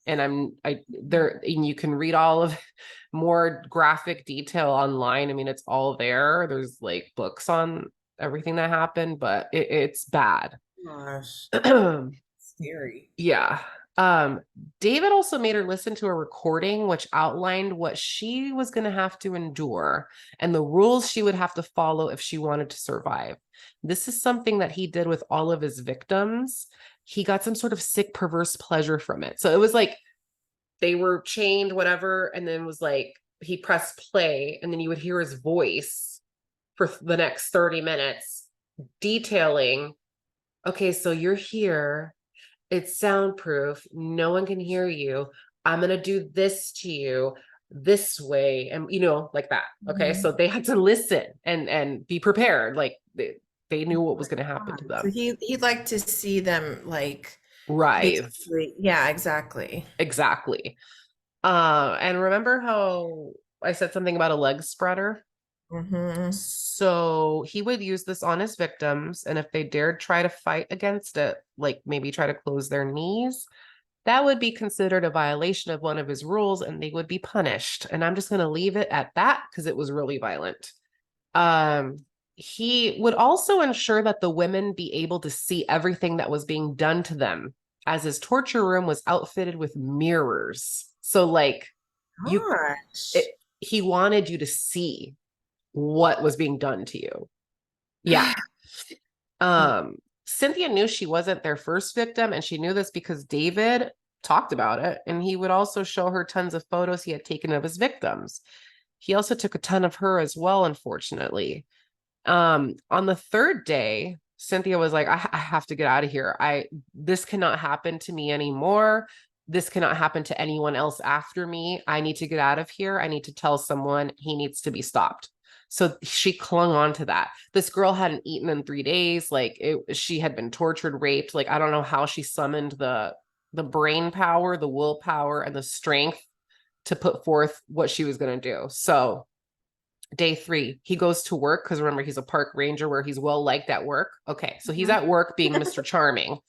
Speaker 1: And I there and you can read all of more graphic detail online. I mean, it's all there. There's like books on everything that happened, but it's bad.
Speaker 2: Gosh. Scary.
Speaker 1: Yeah. Um, David also made her listen to a recording which outlined what she was going to have to endure and the rules she would have to follow if she wanted to survive. This is something that he did with all of his victims. He got some sort of sick, perverse pleasure from it. So it was like they were chained, whatever, and then was like he pressed play, and then you would hear his voice for the next 30 minutes detailing, okay, so you're here, it's soundproof, no one can hear you, I'm gonna do this to you this way, and like that. Okay,
Speaker 2: Mhm.
Speaker 1: so they had to listen and be prepared, like they knew what was going to happen to
Speaker 2: So
Speaker 1: them.
Speaker 2: he'd like to see them like
Speaker 1: Right,
Speaker 2: basically, yeah, exactly.
Speaker 1: exactly. And remember how I said something about a leg spreader?
Speaker 2: Hmm.
Speaker 1: So he would use this on his victims, and if they dared try to fight against it, like maybe try to close their knees, that would be considered a violation of one of his rules and they would be punished. And I'm just going to leave it at that because it was really violent. Um, he would also ensure that the women be able to see everything that was being done to them, as his torture room was outfitted with mirrors. So, like, you, it,
Speaker 2: Gosh.
Speaker 1: he wanted you to see what was being done to you. Yeah. Um, Cynthia knew she wasn't their first victim, and she knew this because David talked about it, and he would also show her tons of photos he had taken of his victims. He also took a ton of her as well, unfortunately. On the third day, Cynthia was like, I have to get out of here. This cannot happen to me anymore. This cannot happen to anyone else after me. I need to get out of here. I need to tell someone. He needs to be stopped. So she clung on to that. This girl hadn't eaten in 3 days. She had been tortured, raped. Like, I don't know how she summoned the brain power, the willpower, and the strength to put forth what she was going to do. So day 3, he goes to work because remember, he's a park ranger where he's well liked at work. Okay, so he's
Speaker 2: Mhm.
Speaker 1: at work being Mr. Charming.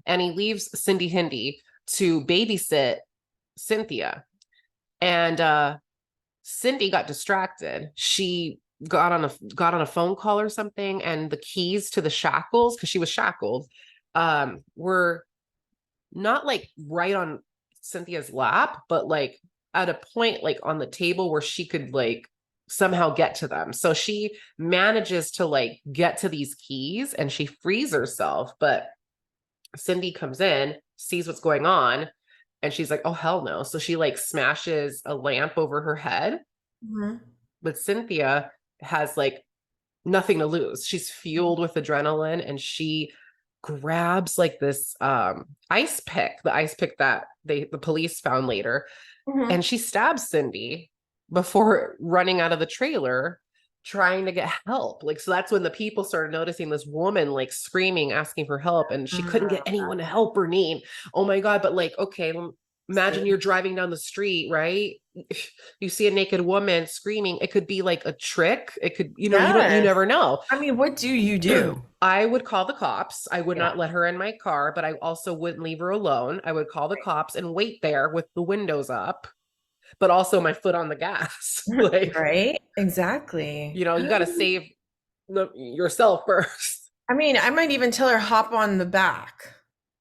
Speaker 1: and he leaves Cindy Hindi to babysit Cynthia. And Cindy got distracted. She got on a phone call or something, and the keys to the shackles, because she was shackled, were not like right on Cynthia's lap, but like at a point like on the table where she could like somehow get to them. So she manages to like get to these keys and she frees herself, but Cindy comes in, sees what's going on, and she's like, oh hell no. So she like smashes a lamp over her head.
Speaker 2: Mhm.
Speaker 1: But Cynthia has like nothing to lose. She's fueled with adrenaline, and she grabs like this ice pick, the ice pick that the police found later,
Speaker 2: Mhm.
Speaker 1: and she stabs Cindy before running out of the trailer trying to get help. Like, so that's when the people started noticing this woman like screaming, asking for help, and she couldn't get anyone to help her need. Oh my God. But like, okay, imagine you're driving down the street, right? You see a naked woman screaming. It could be like a trick. It could, you
Speaker 2: Yes.
Speaker 1: never know.
Speaker 2: I mean, what do you do?
Speaker 1: I would call the cops. I would
Speaker 2: Yeah.
Speaker 1: not let her in my car, but I also wouldn't leave her alone. I would call the cops and wait there with the windows up, but also my foot on the gas. Like,
Speaker 2: Right? Exactly.
Speaker 1: you got to save yourself first.
Speaker 2: I mean, I might even tell her hop on the back.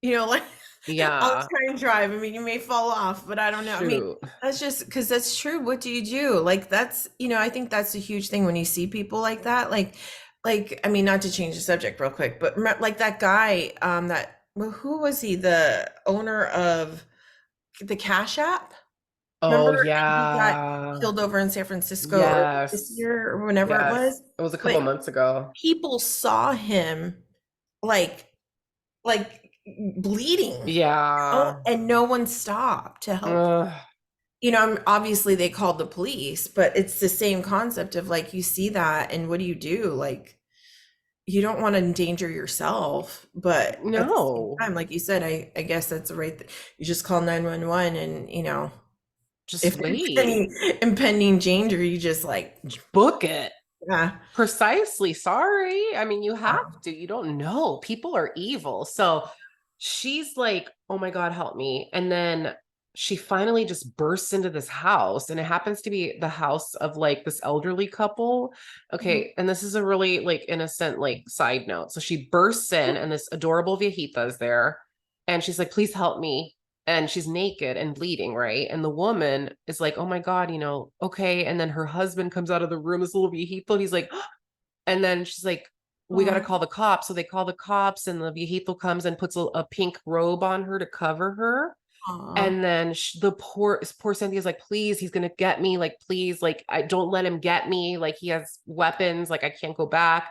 Speaker 2: Like I'll
Speaker 1: Yeah.
Speaker 2: try and drive. I mean, you may fall off, but I don't know. I mean,
Speaker 1: Shoot.
Speaker 2: that's just because that's true. What do you do? Like that's, I think that's a huge thing when you see people like that. I mean, not to change the subject real quick, but like that guy, well, who was he? The owner of the Cash App?
Speaker 1: Oh,
Speaker 2: Remember? And he got
Speaker 1: yeah.
Speaker 2: killed over in San Francisco or this
Speaker 1: Yes.
Speaker 2: year or whenever it
Speaker 1: Yes.
Speaker 2: was.
Speaker 1: It was a couple
Speaker 2: But
Speaker 1: months ago.
Speaker 2: people saw him like like bleeding,
Speaker 1: Yeah.
Speaker 2: and no one stopped to help.
Speaker 1: Ugh.
Speaker 2: Obviously they called the police, but it's the same concept of like you see that and what do you do? Like you don't want to endanger yourself, but at the same
Speaker 1: No.
Speaker 2: time, like you said, I guess that's the right you just call 911 and
Speaker 1: Just
Speaker 2: if there's
Speaker 1: wait.
Speaker 2: any impending danger, you just like
Speaker 1: Book it.
Speaker 2: yeah.
Speaker 1: Precisely. Sorry. I mean, you have
Speaker 2: Wow.
Speaker 1: to. You don't know. People are evil. So she's like, oh my God, help me. And then she finally just bursts into this house, and it happens to be the house of like this elderly couple.
Speaker 2: Mhm.
Speaker 1: Okay. And this is a really like innocent, like side note. So she bursts in, and this adorable viejita is there. And she's like, please help me. And she's naked and bleeding, right? And the woman is like, oh my God, okay. And then her husband comes out of the room, this little viejito, and he's like, and then she's like, we got to
Speaker 2: Aw.
Speaker 1: call the cops. So they call the cops, and the viejito comes and puts a pink robe on her to cover her.
Speaker 2: Aw.
Speaker 1: And then the poor Cynthia's like, please, he's gonna get me. Like, please, like, I don't let him get me. Like, he has weapons. Like, I can't go back.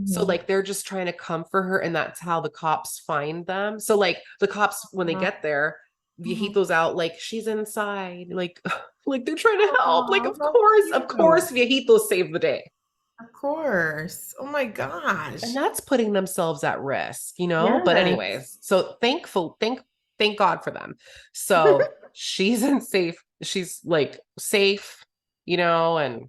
Speaker 1: So
Speaker 2: Mhm.
Speaker 1: like they're just trying to comfort her, and that's how the cops find them. So like the cops, when they
Speaker 2: Aw.
Speaker 1: get there,
Speaker 2: Mhm.
Speaker 1: Viejito's out, like she's inside, like like they're trying to help. Like,
Speaker 2: Aw,
Speaker 1: of
Speaker 2: that's
Speaker 1: course, of
Speaker 2: cute.
Speaker 1: course, Viejito saved the day.
Speaker 2: Of course. Oh my
Speaker 1: And
Speaker 2: gosh.
Speaker 1: that's putting themselves at risk. But
Speaker 2: Yes.
Speaker 1: anyways, so thank God for them. So she's in safe, she's like safe, and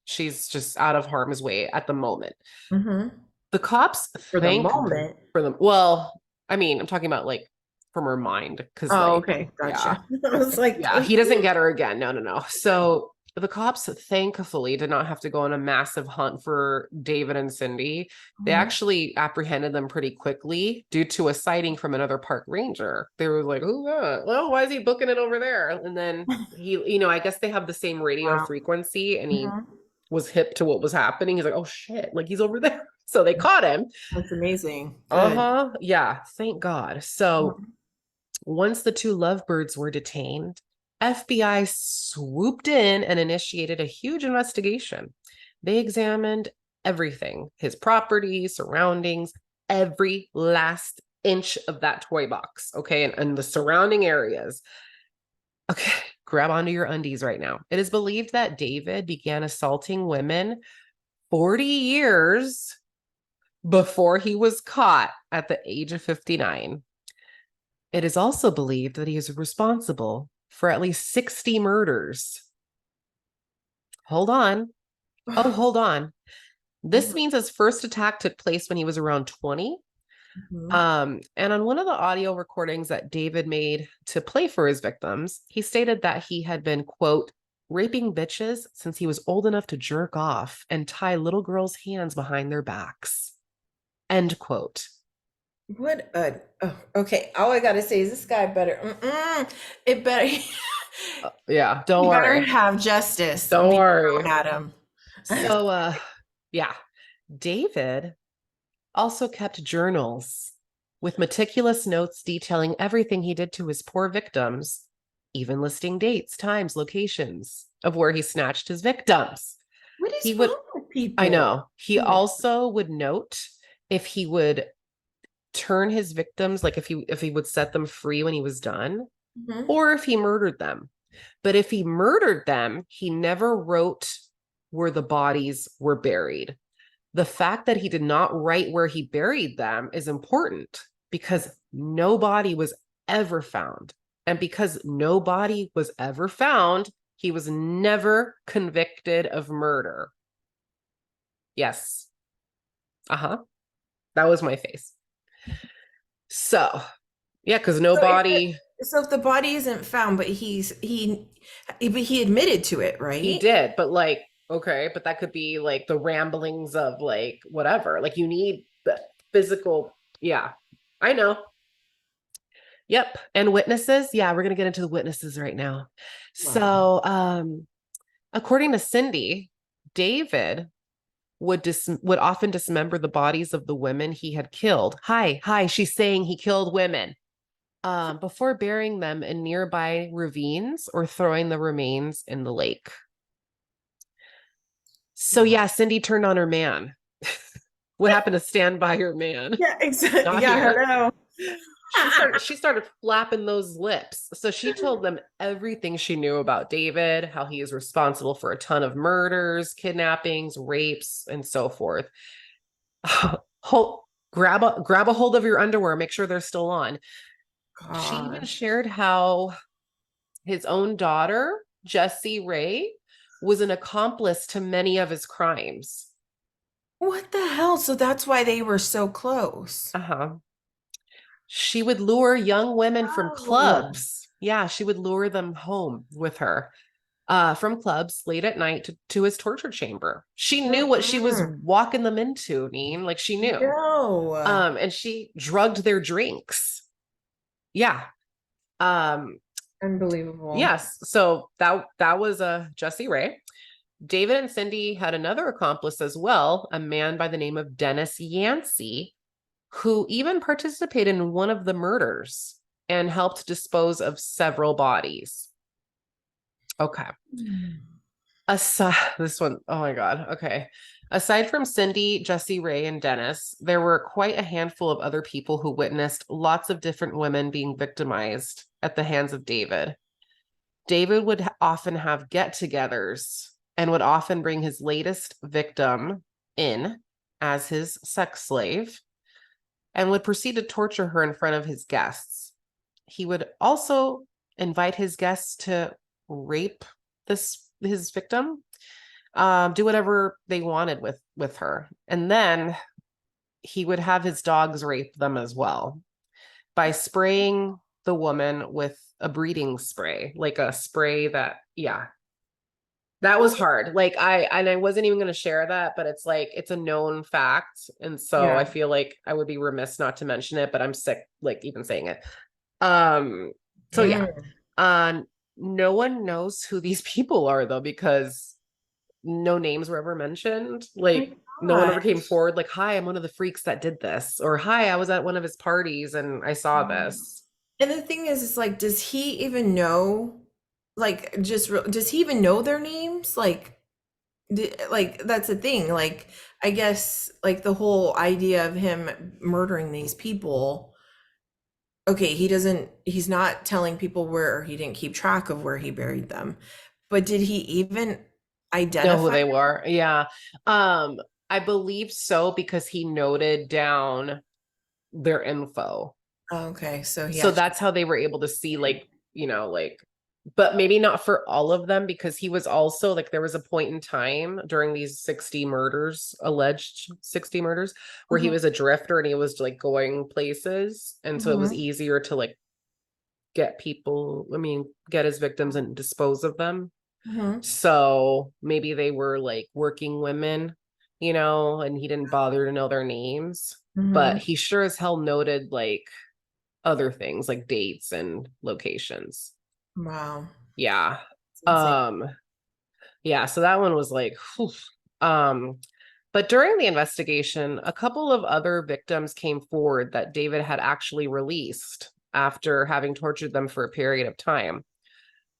Speaker 1: she's just out of harm's way at the moment.
Speaker 2: Mhm.
Speaker 1: The cops
Speaker 2: For the
Speaker 1: thank
Speaker 2: moment.
Speaker 1: for them. Well, I mean, I'm talking about like from her mind, because
Speaker 2: Oh,
Speaker 1: like,
Speaker 2: okay.
Speaker 1: yeah,
Speaker 2: Gotcha. I was like,
Speaker 1: yeah, he doesn't get her again. No, no, no. So the cops thankfully did not have to go on a massive hunt for David and Cindy. They
Speaker 2: Mhm.
Speaker 1: actually apprehended them pretty quickly due to a sighting from another park ranger. They were like, oh, yeah, well, why is he booking it over there? And then I guess they have the same radio
Speaker 2: Wow.
Speaker 1: frequency, and he
Speaker 2: Mhm.
Speaker 1: was hip to what was happening. He's like, oh shit, like he's over there. So they caught him.
Speaker 2: That's amazing. Good.
Speaker 1: Uh-huh. Yeah, thank God. So
Speaker 2: Mhm.
Speaker 1: once the two lovebirds were detained, FBI swooped in and initiated a huge investigation. They examined everything, his property, surroundings, every last inch of that toy box, okay, and the surrounding areas. Okay, grab onto your undies right now. It is believed that David began assaulting women 40 years before he was caught at the age of 59. It is also believed that he is responsible for at least 60 murders. Hold on. Oh, hold on. This
Speaker 2: Mhm.
Speaker 1: means his first attack took place when he was around 20.
Speaker 2: Mhm.
Speaker 1: And on one of the audio recordings that David made to play for his victims, he stated that he had been, quote, raping bitches since he was old enough to jerk off and tie little girls' hands behind their backs. End quote.
Speaker 2: What a oh, okay. All I gotta say is this guy better. It better.
Speaker 1: Yeah, don't
Speaker 2: He better
Speaker 1: worry.
Speaker 2: have justice
Speaker 1: Don't
Speaker 2: be
Speaker 1: worry.
Speaker 2: thrown at him.
Speaker 1: So, yeah, David also kept journals with meticulous notes detailing everything he did to his poor victims, even listing dates, times, locations of where he snatched his victims.
Speaker 2: What is
Speaker 1: He would,
Speaker 2: wrong with
Speaker 1: I
Speaker 2: people?
Speaker 1: know, he also would note if he would turn his victims, like if he would set them free when he was done,
Speaker 2: Mhm.
Speaker 1: or if he murdered them. But if he murdered them, he never wrote where the bodies were buried. The fact that he did not write where he buried them is important because no body was ever found. And because no body was ever found, he was never convicted of murder. Yes. Uh-huh. That was my face. So, yeah, because no
Speaker 2: So
Speaker 1: body,
Speaker 2: if the body isn't found, but he admitted to it,
Speaker 1: he
Speaker 2: right?
Speaker 1: did, but like, okay, but that could be like the ramblings of like whatever. Like you need the physical, yeah. I know. Yep. And witnesses. Yeah, we're gonna get into the witnesses right now.
Speaker 2: Wow.
Speaker 1: So according to Cindy, David would often dismember the bodies of the women he had killed. Hi, she's saying he killed women. Before burying them in nearby ravines or throwing the remains in the lake. So
Speaker 2: Wow.
Speaker 1: yeah, Cindy turned on her man. What happened to stand by her man?
Speaker 2: Yeah, exactly.
Speaker 1: Not
Speaker 2: Yeah,
Speaker 1: here.
Speaker 2: hello.
Speaker 1: She started flapping those lips. So she told them everything she knew about David, how he is responsible for a ton of murders, kidnappings, rapes, and so forth. Hold, grab a hold of your underwear, make sure they're still on. She even
Speaker 2: God.
Speaker 1: shared how his own daughter, Jessie Ray, was an accomplice to many of his crimes.
Speaker 2: What the hell? So that's why they were so close.
Speaker 1: Uh-huh. She would lure young women from
Speaker 2: Oh.
Speaker 1: clubs. Yeah, she would lure them home with her from clubs late at night to his torture chamber. She knew what she was
Speaker 2: Mm-mm.
Speaker 1: walking them into, Neen. Like she knew.
Speaker 2: No.
Speaker 1: And she drugged their drinks. Yeah. Um,
Speaker 2: Unbelievable.
Speaker 1: yes. So that was Jessie Ray. David and Cindy had another accomplice as well, a man by the name of Dennis Yancey, who even participated in one of the murders and helped dispose of several bodies. Okay. Aside this one, oh my God. Okay. Aside from Cindy, Jessie Ray, and Dennis, there were quite a handful of other people who witnessed lots of different women being victimized at the hands of David. David would often have get-togethers and would often bring his latest victim in as his sex slave and would proceed to torture her in front of his guests. He would also invite his guests to rape his victim, do whatever they wanted with her, and then he would have his dogs rape them as well by spraying the woman with a breeding spray, like a spray that, yeah, that was hard. Like I wasn't even going to share that, but it's like it's a known fact, and so I
Speaker 2: Yeah.
Speaker 1: feel like I would be remiss not to mention it. But I'm sick, like even saying it. Um. So yeah.
Speaker 2: Mm.
Speaker 1: No one knows who these people are though, because no names were ever mentioned.
Speaker 2: My
Speaker 1: Like no one ever came
Speaker 2: gosh.
Speaker 1: forward. Like, hi, I'm one of the freaks that did this, or hi, I was at one of his parties and I saw this.
Speaker 2: And the thing is like, does he even know? Like, does he even know their names? Like that's the thing. Like, I guess like the whole idea of him murdering these people. Okay, he's not telling people where, or he didn't keep track of where he buried them. But did he even
Speaker 1: Know who
Speaker 2: identify
Speaker 1: they
Speaker 2: them?
Speaker 1: were? Yeah. Um, I believe so because he noted down their info.
Speaker 2: Okay, so he
Speaker 1: So
Speaker 2: actually.
Speaker 1: that's how they were able to see, like, like but maybe not for all of them, because he was also like, there was a point in time during these 60 murders, alleged 60 murders, where he
Speaker 2: Mhm,
Speaker 1: was a drifter and he was like going places. And so it was
Speaker 2: mhm,
Speaker 1: easier to like get people, I mean, get his victims and dispose of them.
Speaker 2: mhm,
Speaker 1: So maybe they were like working women, and he didn't bother to know their names. But
Speaker 2: mhm.
Speaker 1: he sure as hell noted like other things like dates and locations.
Speaker 2: Wow.
Speaker 1: Yeah.
Speaker 2: It's insane.
Speaker 1: Um, yeah, so that one was like, whew. Um, but during the investigation, a couple of other victims came forward that David had actually released after having tortured them for a period of time.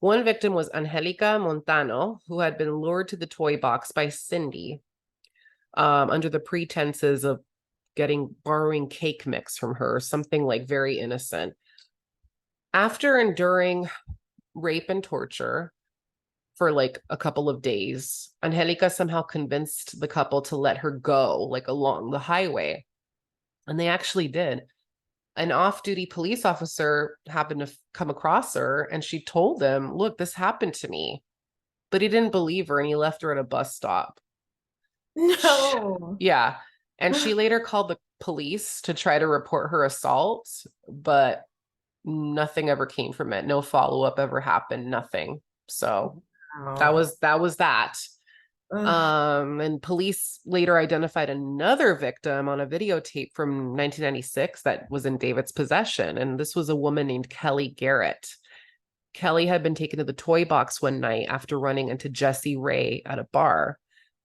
Speaker 1: One victim was Angelica Montano, who had been lured to the toy box by Cindy, under the pretenses of borrowing cake mix from her, something like very innocent. After enduring rape and torture for like a couple of days, Angelica somehow convinced the couple to let her go, like along the highway. And they actually did. An off-duty police officer happened to come across her, and she told him, "Look, this happened to me." But he didn't believe her, and he left her at a bus stop.
Speaker 2: No.
Speaker 1: Yeah. And she later called the police to try to report her assault, but nothing ever came from it. No follow-up ever happened, nothing. So that
Speaker 2: Wow.
Speaker 1: was that.
Speaker 2: Ugh.
Speaker 1: And police later identified another victim on a videotape from 1996 that was in David's possession. And this was a woman named Kelly Garrett. Kelly had been taken to the toy box one night after running into Jesse Ray at a bar.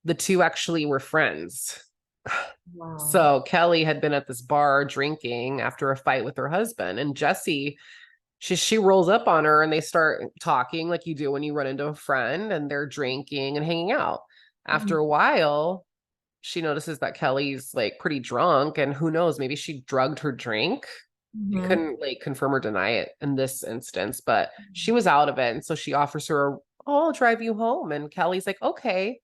Speaker 1: The two actually were friends.
Speaker 2: Wow.
Speaker 1: So Kelly had been at this bar drinking after a fight with her husband, and Jesse, she rolls up on her and they start talking like you do when you run into a friend, and they're drinking and hanging out. After
Speaker 2: Mhm,
Speaker 1: a while, she notices that Kelly's like pretty drunk, and who knows, maybe she drugged her drink. She
Speaker 2: mhm,
Speaker 1: couldn't like confirm or deny it in this instance, but she was out of it. And so she offers her, "Oh, I'll drive you home." And Kelly's like, "Okay."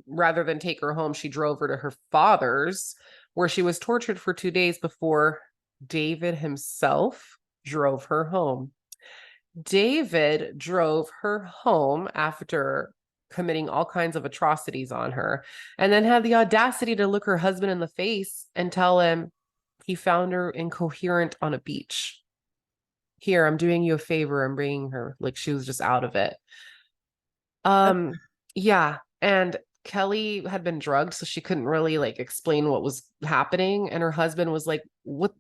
Speaker 1: Rather than take her home, she drove her to her father's, where she was tortured for 2 days before David himself drove her home. David drove her home after committing all kinds of atrocities on her, and then had the audacity to look her husband in the face and tell him he found her incoherent on a beach. "Here, I'm doing you a favor. I'm bringing her." Like she was just out of it.
Speaker 2: That's
Speaker 1: Yeah. And Kelly had been drugged, so she couldn't really like explain what was happening. And her husband was like, "What,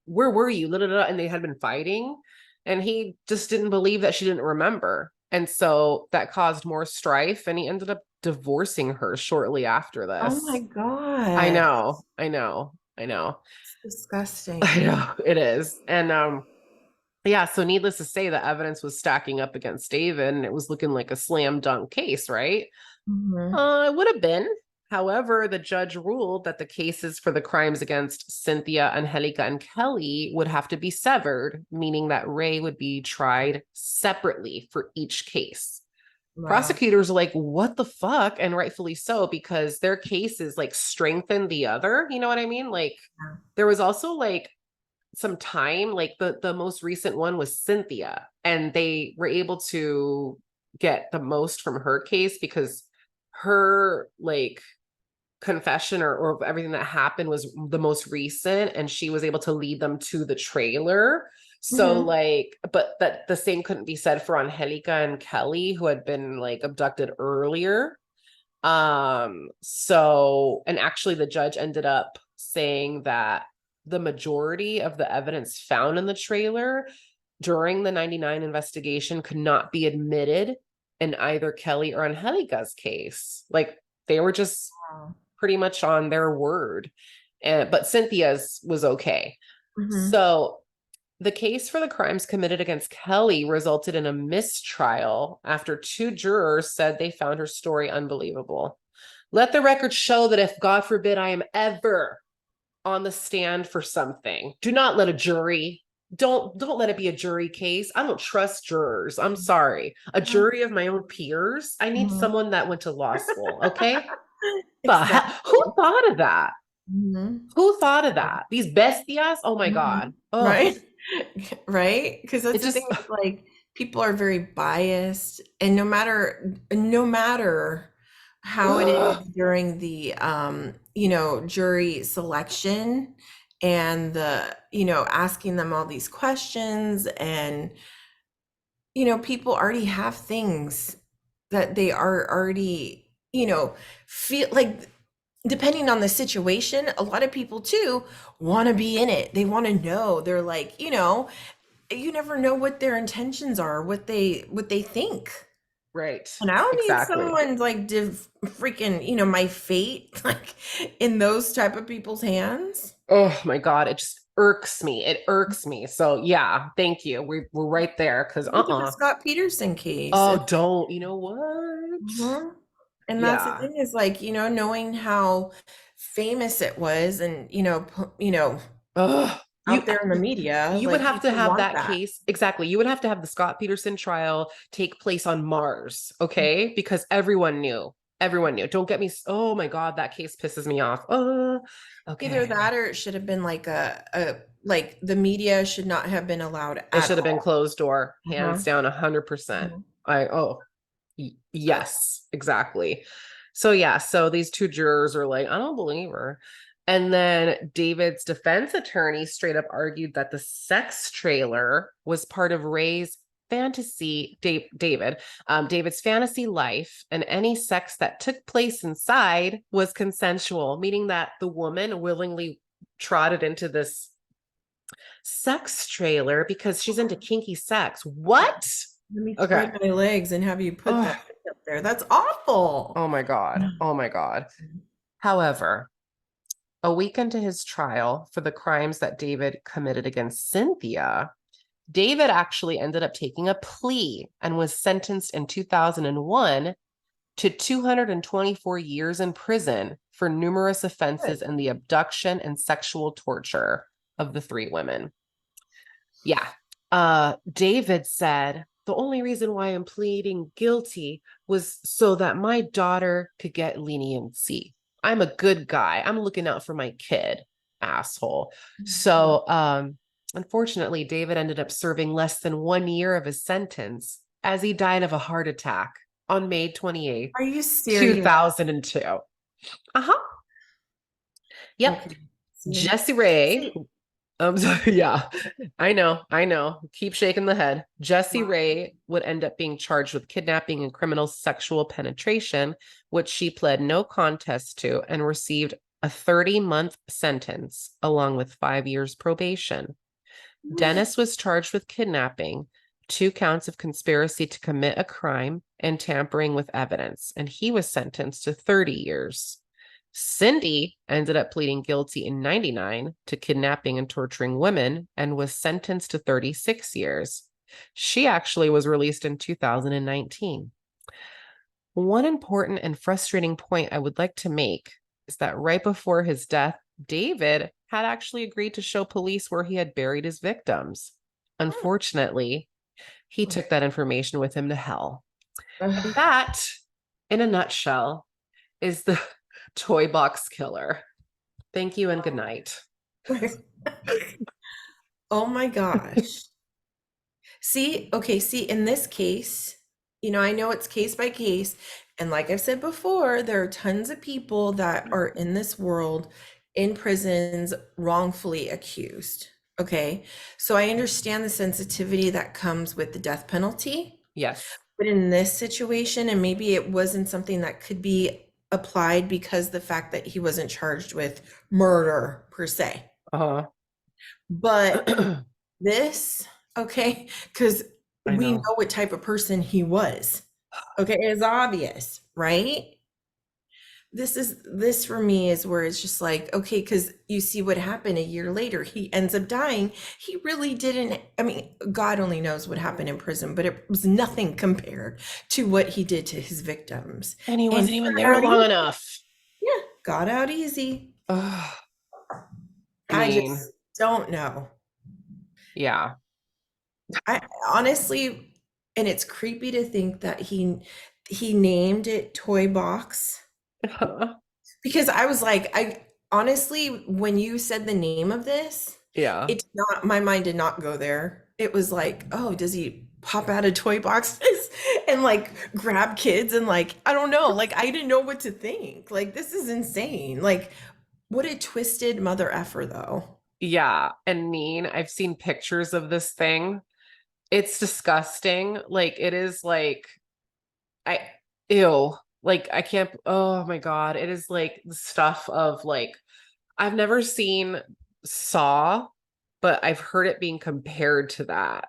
Speaker 1: where were you?" And they had been fighting. And he just didn't believe that she didn't remember. And so that caused more strife. And he ended up divorcing her shortly after
Speaker 2: oh my
Speaker 1: this. I
Speaker 2: God.
Speaker 1: know, I know, I know.
Speaker 2: It's
Speaker 1: I
Speaker 2: disgusting.
Speaker 1: know it is. And yeah, so needless to say, the evidence was stacking up against David, and it was looking like a slam dunk case, right?
Speaker 2: Mhm.
Speaker 1: It would have been. However, the judge ruled that the cases for the crimes against Cynthia, Angelica, and Kelly would have to be severed, meaning that Ray would be tried separately for each case.
Speaker 2: Wow.
Speaker 1: Prosecutors are like, "What the fuck?" And rightfully so, because their cases like strengthen the other. You know what I mean? Like,
Speaker 2: Yeah.
Speaker 1: there was also like some time, like the most recent one was Cynthia, and they were able to get the most from her case because her like confession, or everything that happened was the most recent, and she was able to lead them to the trailer. So
Speaker 2: Mhm.
Speaker 1: like, but that the same couldn't be said for Angelica and Kelly, who had been like abducted earlier. So, and actually the judge ended up saying that the majority of the evidence found in the trailer during the 99 investigation could not be admitted in either Kelly or Angelica's case. Like they were just
Speaker 2: Wow.
Speaker 1: pretty much on their word. But Cynthia's was okay.
Speaker 2: Mhm.
Speaker 1: So the case for the crimes committed against Kelly resulted in a mistrial after two jurors said they found her story unbelievable. "Let the record show that if, God forbid, I am ever on the stand for something, do not let a jury, don't let it be a jury case. I don't trust jurors. I'm sorry. A
Speaker 2: Mhm.
Speaker 1: jury of my own peers. I need
Speaker 2: Mhm.
Speaker 1: someone that went to law school." Okay. Who
Speaker 2: Exactly.
Speaker 1: thought of that?
Speaker 2: Mhm.
Speaker 1: Who thought of that? These bestias? Oh my
Speaker 2: Mhm.
Speaker 1: God. Oh,
Speaker 2: Right? Right? Because that's
Speaker 1: it
Speaker 2: the thing
Speaker 1: just,
Speaker 2: is like people are very biased, and no matter how it is during the jury selection and the asking them all these questions, and people already have things that they are already feel like, depending on the situation, a lot of people too want to be in it. They want to know. They're like, you never know what their intentions are, what they think.
Speaker 1: Right.
Speaker 2: And I don't need
Speaker 1: Exactly.
Speaker 2: someone like freaking, my fate like in those type of people's hands.
Speaker 1: Oh my God. It just irks me. It irks me. So yeah, thank you. We're right there because
Speaker 2: Look at the Scott Peterson case.
Speaker 1: Oh, don't. You know what?
Speaker 2: Mhm. And that's the
Speaker 1: Yeah.
Speaker 2: thing, is like, knowing how famous it was, and
Speaker 1: Ugh.
Speaker 2: out there in the media,
Speaker 1: You would
Speaker 2: like
Speaker 1: have to
Speaker 2: people
Speaker 1: have
Speaker 2: want
Speaker 1: that
Speaker 2: that.
Speaker 1: case. Exactly. You would have to have the Scott Peterson trial take place on Mars, okay? Because everyone knew. Everyone knew. Don't get me. Oh my God, that case pisses me off.
Speaker 2: Either
Speaker 1: Okay.
Speaker 2: that, or it should have been like a like the media should not have been allowed
Speaker 1: It
Speaker 2: at
Speaker 1: should have been
Speaker 2: all.
Speaker 1: closed door, hands
Speaker 2: Uh-huh.
Speaker 1: down, 100%.
Speaker 2: Mhm. So,
Speaker 1: Yes, exactly. So yeah, so these two jurors are like, I don't believe her. And then David's defense attorney straight up argued that the sex trailer was part of Ray's fantasy, David's fantasy life, and any sex that took place inside was consensual, meaning that the woman willingly trotted into this sex trailer because she's into kinky sex. What?
Speaker 2: let me
Speaker 1: Okay.
Speaker 2: spread my legs and have you put
Speaker 1: Oh,
Speaker 2: that up there. That's awful.
Speaker 1: oh my God. Oh my God. However, a week into his trial for the crimes that David committed against Cynthia, David actually ended up taking a plea and was sentenced in 2001 to 224 years in prison for numerous offenses
Speaker 2: Good.
Speaker 1: in the abduction and sexual torture of the three women. Yeah. David said, the only reason why I'm pleading guilty was so that my daughter could get leniency. I'm a good guy. I'm looking out for my kid, asshole. So, unfortunately, David ended up serving less than 1 year of his sentence as he died of a heart attack on May 28th,
Speaker 2: Are you serious?
Speaker 1: 2002. Uh-huh. Yep.
Speaker 2: Okay. See?
Speaker 1: Jesse Ray.
Speaker 2: See.
Speaker 1: Yeah, I know. Keep shaking the head. Jesse Ray would end up being charged with kidnapping and criminal sexual penetration, which she pled no contest to and received a 30-month sentence along with 5 years probation.
Speaker 2: What?
Speaker 1: Dennis was charged with kidnapping, 2 counts of conspiracy to commit a crime, and tampering with evidence, and he was sentenced to 30 years. Cindy ended up pleading guilty in 99 to kidnapping and torturing women and was sentenced to 36 years. She actually was released in 2019. One important and frustrating point I would like to make is that right before his death, David had actually agreed to show police where he had buried his victims. Unfortunately, he took that information with him to hell. And that, in a nutshell, is the toy box killer. Thank you and good night.
Speaker 2: Oh my gosh. See, okay, see, in this case, I know it's case by case. And like I've said before, there are tons of people that are in this world in prisons wrongfully accused. Okay. So I understand the sensitivity that comes with the death penalty.
Speaker 1: Yes.
Speaker 2: But in this situation, and maybe it wasn't something that could be applied because the fact that he wasn't charged with murder per se.
Speaker 1: Uh-huh.
Speaker 2: But this, okay, because
Speaker 1: I
Speaker 2: we
Speaker 1: know.
Speaker 2: know what type of person he was. Okay, it's obvious, right? This for me is where it's just like, okay, because you see what happened a year later. He ends up dying. He really didn't, I mean, God only knows what happened in prison, but it was nothing compared to what he did to his victims.
Speaker 1: And he
Speaker 2: And
Speaker 1: wasn't
Speaker 2: he
Speaker 1: even
Speaker 2: got
Speaker 1: there
Speaker 2: out
Speaker 1: long
Speaker 2: easy.
Speaker 1: enough.
Speaker 2: Yeah, got out easy.
Speaker 1: Ugh. I
Speaker 2: I
Speaker 1: mean,
Speaker 2: just don't know.
Speaker 1: yeah.
Speaker 2: I honestly, and it's creepy to think that he named it Toy Box, because I was like, I honestly, when you said the name of this,
Speaker 1: Yeah.
Speaker 2: it did not, my mind did not go there. It was like, oh, does he pop out of toy boxes and like grab kids and like I don't know, like I didn't know what to think. Like this is insane. Like what a twisted mother effer though.
Speaker 1: Yeah, and mean. I've seen pictures of this thing. It's disgusting. Like it is like I ew. Like I can't oh my God. It is like the stuff of like I've never seen Saw, but I've heard it being compared to that.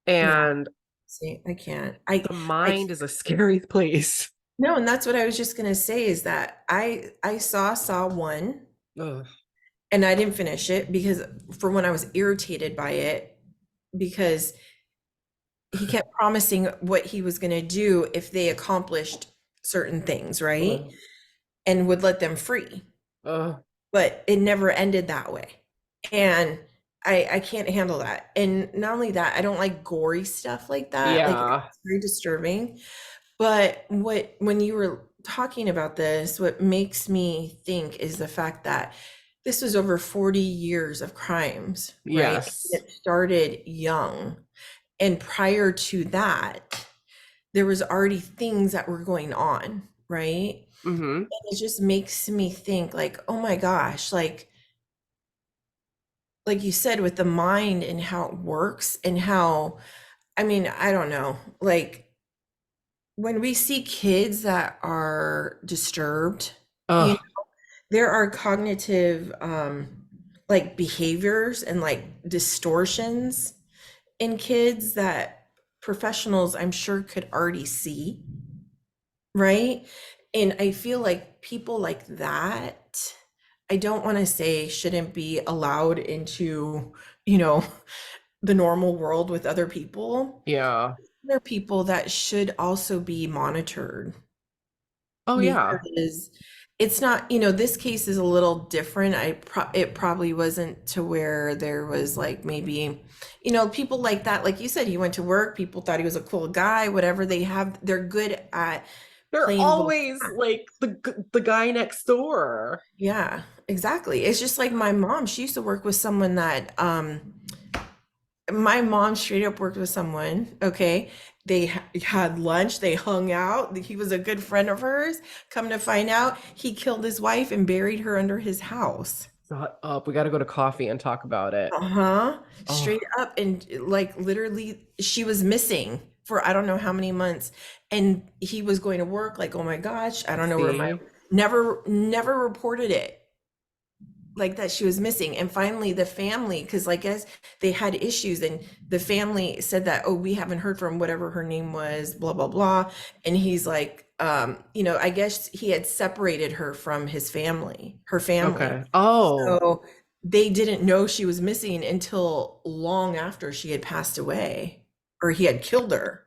Speaker 2: Yeah.
Speaker 1: And
Speaker 2: See, I can't.
Speaker 1: the
Speaker 2: I
Speaker 1: mind is a scary place.
Speaker 2: no, and that's what I was just gonna say is that I saw one
Speaker 1: Ugh.
Speaker 2: and I didn't finish it because for when I was irritated by it because he kept promising what he was gonna do if they accomplished certain things, right?
Speaker 1: Ugh.
Speaker 2: And would let them free.
Speaker 1: Ugh.
Speaker 2: But it never ended that way. And I can't handle that. And not only that, I don't like gory stuff like that. Like
Speaker 1: Yeah.
Speaker 2: it's very disturbing. But what when you were talking about this, what makes me think is the fact that this was over 40 years of crimes, right?
Speaker 1: Yes.
Speaker 2: It started young. And prior to that, there was already things that were going on, right?
Speaker 1: Mm-hmm.
Speaker 2: And it just makes me think like, oh my gosh, like you said with the mind and how it works and how I mean, I don't know. Like when we see kids that are disturbed, you know,
Speaker 1: Ugh.
Speaker 2: there are cognitive like behaviors and like distortions in kids that professionals I'm sure could already see, right? And I feel like people like that, I don't want to say shouldn't be allowed into, you know, the normal world with other people.
Speaker 1: Yeah.
Speaker 2: There are people that should also be monitored
Speaker 1: Oh yeah.
Speaker 2: because it's not, this case is a little different. It probably wasn't to where there was like maybe, people like that, like you said, he went to work, people thought he was a cool guy, whatever they're good at
Speaker 1: They're
Speaker 2: playing both.
Speaker 1: always like the guy next door.
Speaker 2: Yeah, exactly. It's just like my mom, she used to work with someone that my mom straight up worked with someone, okay? They had lunch, they hung out. He was a good friend of hers. Come to find out, he killed his wife and buried her under his house.
Speaker 1: Shut up. We got to go to coffee and talk about it.
Speaker 2: Uh-huh.
Speaker 1: Oh,
Speaker 2: Straight up. And like literally, she was missing for I don't know how many months. And he was going to work, like, oh my gosh, I don't know where my
Speaker 1: see?
Speaker 2: never reported it like that she was missing. And finally the family, because like as they had issues and the family said that, oh, we haven't heard from whatever her name was, blah blah blah. And he's like, I guess he had separated her from her family.
Speaker 1: Okay. Oh,
Speaker 2: So they didn't know she was missing until long after she had passed away or he had killed her.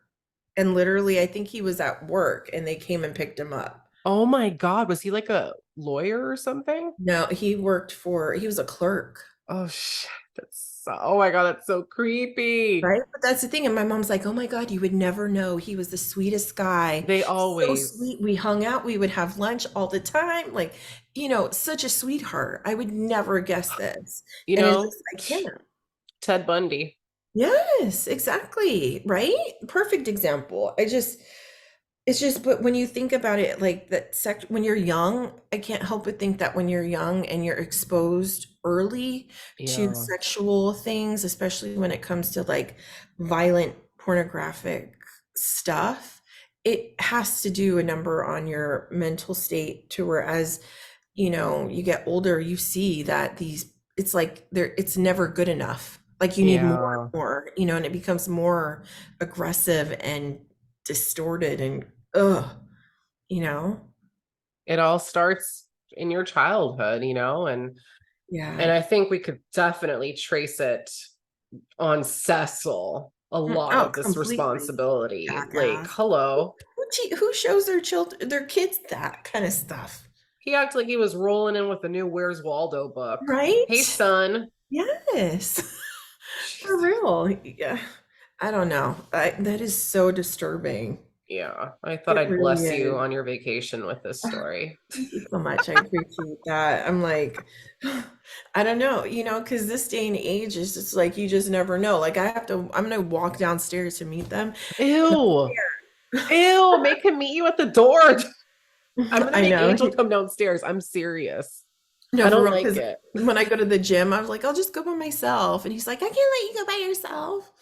Speaker 2: And literally I think he was at work and they came and picked him up.
Speaker 1: oh my God. Was he like a lawyer or something?
Speaker 2: No, he was a clerk.
Speaker 1: Oh shit. Oh my God, that's so creepy.
Speaker 2: Right? But that's the thing. And my mom's like, oh my God, you would never know. He was the sweetest guy.
Speaker 1: They
Speaker 2: So
Speaker 1: always,
Speaker 2: sweet. We hung out. We would have lunch all the time. Like, such a sweetheart. I would never guess this.
Speaker 1: you
Speaker 2: And it's
Speaker 1: know,
Speaker 2: just like him.
Speaker 1: Ted Bundy.
Speaker 2: Yes, exactly. Right? Perfect example. It's just, but when you think about it, like when you're young, I can't help but think that when you're young and you're exposed early to
Speaker 1: Yeah.
Speaker 2: sexual things, especially when it comes to like violent pornographic stuff, it has to do a number on your mental state to whereas, you get older, you see that it's like it's never good enough. Like you need more
Speaker 1: Yeah.
Speaker 2: and more, and it becomes more aggressive and distorted and ugh, you know?
Speaker 1: It all starts in your childhood, and
Speaker 2: Yeah.
Speaker 1: I think we could definitely trace it on Cecil, a lot
Speaker 2: Oh,
Speaker 1: of this
Speaker 2: completely
Speaker 1: responsibility. Like,
Speaker 2: jackass.
Speaker 1: hello.
Speaker 2: Who shows their kids that kind of stuff?
Speaker 1: He acted like he was rolling in with the new Where's Waldo book. Hey,
Speaker 2: Right?
Speaker 1: son.
Speaker 2: Yes. For
Speaker 1: Jesus.
Speaker 2: real. Yeah. I don't know. That is so disturbing.
Speaker 1: Yeah, I thought
Speaker 2: It
Speaker 1: I'd
Speaker 2: really
Speaker 1: bless you
Speaker 2: is.
Speaker 1: on your vacation with this story.
Speaker 2: Thank you so much. I appreciate that. I'm like, I don't know, because this day and age is just like you just never know. Like I'm gonna walk downstairs to meet them.
Speaker 1: Ew. Ew, make him meet you at the door. I'm gonna
Speaker 2: I
Speaker 1: make
Speaker 2: know.
Speaker 1: Angel come downstairs. I'm serious.
Speaker 2: No,
Speaker 1: I
Speaker 2: for
Speaker 1: don't
Speaker 2: real,
Speaker 1: like
Speaker 2: because
Speaker 1: it.
Speaker 2: when I go to the gym, I was like, I'll just go by myself. And he's like, I can't let you go by yourself.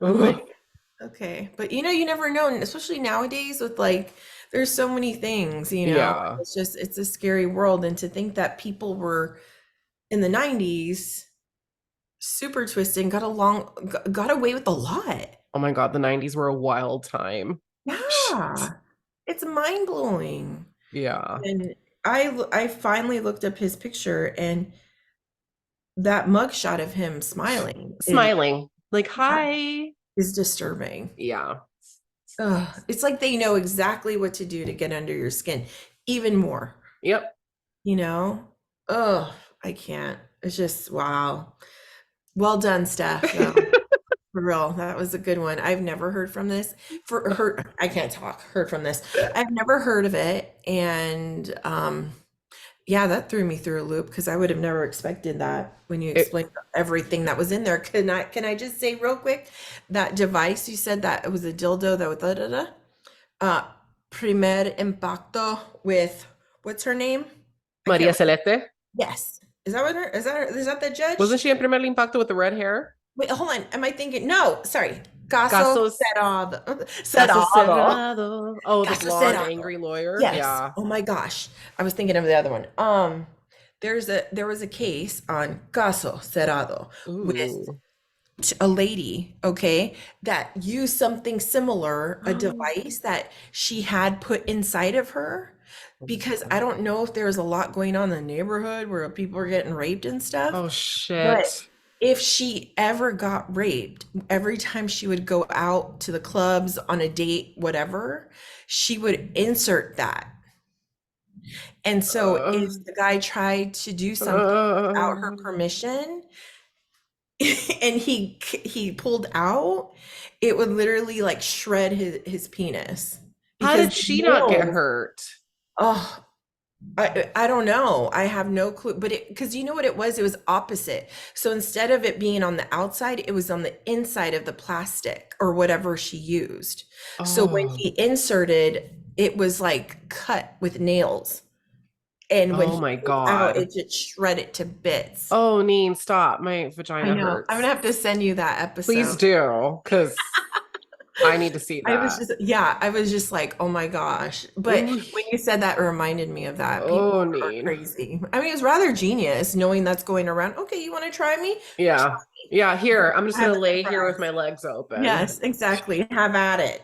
Speaker 2: I'm like,
Speaker 1: Ugh.
Speaker 2: okay. But you never know, and especially nowadays with like there's so many things.
Speaker 1: Yeah.
Speaker 2: It's a scary world. And to think that people were in the 90s super twisted and got away with a lot.
Speaker 1: Oh my God, the 90s were a wild time.
Speaker 2: Yeah. It's mind blowing.
Speaker 1: Yeah.
Speaker 2: And I finally looked up his picture, and that mugshot of him smiling
Speaker 1: Smiling. Like, hi.
Speaker 2: is disturbing.
Speaker 1: Yeah.
Speaker 2: Ugh, it's like they know exactly what to do to get under your skin, even more,
Speaker 1: Yep.
Speaker 2: you know? Oh, I can't. It's just wow. Well done, Steph, though. For real, that was a good one. I've never heard from this. I can't talk. Heard from this. I've never heard of it, and yeah, that threw me through a loop because I would have never expected that when you
Speaker 1: It,
Speaker 2: explained everything that was in there. Can I just say real quick that device you said that it was a dildo that was uh primer impacto with what's her name? I
Speaker 1: Maria
Speaker 2: can't.
Speaker 1: Celeste.
Speaker 2: Yes, is that what her? Is that the judge?
Speaker 1: Wasn't she in Primer Impacto with the red hair?
Speaker 2: Wait, hold on. Am I thinking? No, sorry. Caso
Speaker 1: Casos,
Speaker 2: cerrado.
Speaker 1: Caso
Speaker 2: Cerrado.
Speaker 1: Cerrado. Oh, the
Speaker 2: Caso
Speaker 1: blonde,
Speaker 2: cerrado.
Speaker 1: angry lawyer.
Speaker 2: Yes.
Speaker 1: Yeah.
Speaker 2: Oh my gosh. I was thinking of the other one. There was a case on Caso Cerrado with
Speaker 1: Ooh.
Speaker 2: a lady, okay, that used something similar, a device that she had put inside of her. Because I don't know if there's a lot going on in the neighborhood where people are getting raped and stuff,
Speaker 1: Oh,
Speaker 2: but
Speaker 1: shit.
Speaker 2: if she ever got raped, every time she would go out to the clubs on a date, whatever, she would insert that. And so
Speaker 1: Uh,
Speaker 2: if the guy tried to do something without her
Speaker 1: uh,
Speaker 2: permission and he pulled out, it would literally like shred his penis
Speaker 1: how
Speaker 2: because
Speaker 1: did
Speaker 2: the
Speaker 1: she not get
Speaker 2: nails,
Speaker 1: hurt?
Speaker 2: oh, I don't know. I have no clue. But because you know what it was? It was opposite. So instead of it being on the outside, it was on the inside of the plastic or whatever she used. So when
Speaker 1: Oh,
Speaker 2: he inserted, it was like cut with nails. And when
Speaker 1: oh
Speaker 2: he
Speaker 1: my
Speaker 2: pulled out,
Speaker 1: God.
Speaker 2: it just shredded to bits.
Speaker 1: Oh, Neen, stop. My
Speaker 2: I
Speaker 1: vagina
Speaker 2: know. I'm gonna
Speaker 1: hurts.
Speaker 2: have to send you that
Speaker 1: Please
Speaker 2: episode.
Speaker 1: do, because I need to see that.
Speaker 2: I was just like, oh my gosh. But
Speaker 1: Ooh,
Speaker 2: when you said that, it reminded me of that. People
Speaker 1: oh,
Speaker 2: are
Speaker 1: Neen.
Speaker 2: crazy. I mean, it's rather genius knowing that's going around. Okay, you want to try me? Try
Speaker 1: Yeah.
Speaker 2: me.
Speaker 1: Yeah, here. I'm just
Speaker 2: I have
Speaker 1: gonna
Speaker 2: a
Speaker 1: lay here with
Speaker 2: surprise.
Speaker 1: my legs open.
Speaker 2: Yes, exactly. Have at it.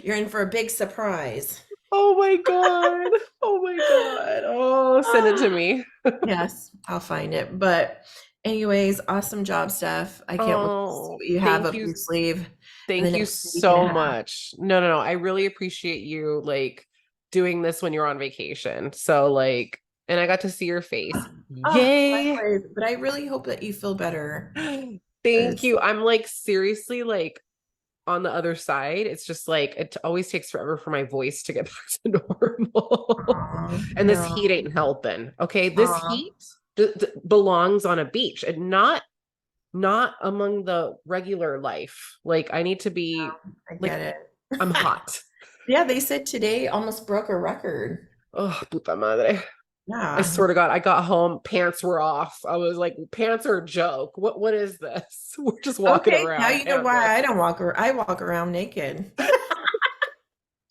Speaker 2: You're in for a big surprise.
Speaker 1: Oh my God. Oh my God. Oh, send it to
Speaker 2: Ah,
Speaker 1: me.
Speaker 2: yes, I'll find it. But anyways, awesome job, Steph. I can't wait to see
Speaker 1: Oh,
Speaker 2: what you have
Speaker 1: thank
Speaker 2: up
Speaker 1: you.
Speaker 2: your sleeve in the
Speaker 1: Thank you
Speaker 2: next week and a
Speaker 1: so
Speaker 2: half.
Speaker 1: much. No, no, no. I really appreciate you like doing this when you're on vacation. So like, and I got to see your face.
Speaker 2: Oh,
Speaker 1: Yay.
Speaker 2: likewise. But I really hope that you feel better.
Speaker 1: Thank
Speaker 2: 'Cause,
Speaker 1: you. I'm like seriously like on the other side. It's just like it always takes forever for my voice to get back to normal.
Speaker 2: aw,
Speaker 1: And this
Speaker 2: no.
Speaker 1: heat ain't helping. Okay, this
Speaker 2: Aw,
Speaker 1: heat belongs on a beach and not among the regular life. Like I need to be
Speaker 2: I
Speaker 1: like
Speaker 2: get
Speaker 1: I'm
Speaker 2: it.
Speaker 1: hot.
Speaker 2: Yeah, they said today almost broke a record.
Speaker 1: Oh, puta madre. I
Speaker 2: Yeah.
Speaker 1: swear to God, I got home, pants were off. I was like, pants are a joke. What is this? We're just walking
Speaker 2: Okay, now
Speaker 1: around
Speaker 2: you know why
Speaker 1: pantless.
Speaker 2: I walk around naked.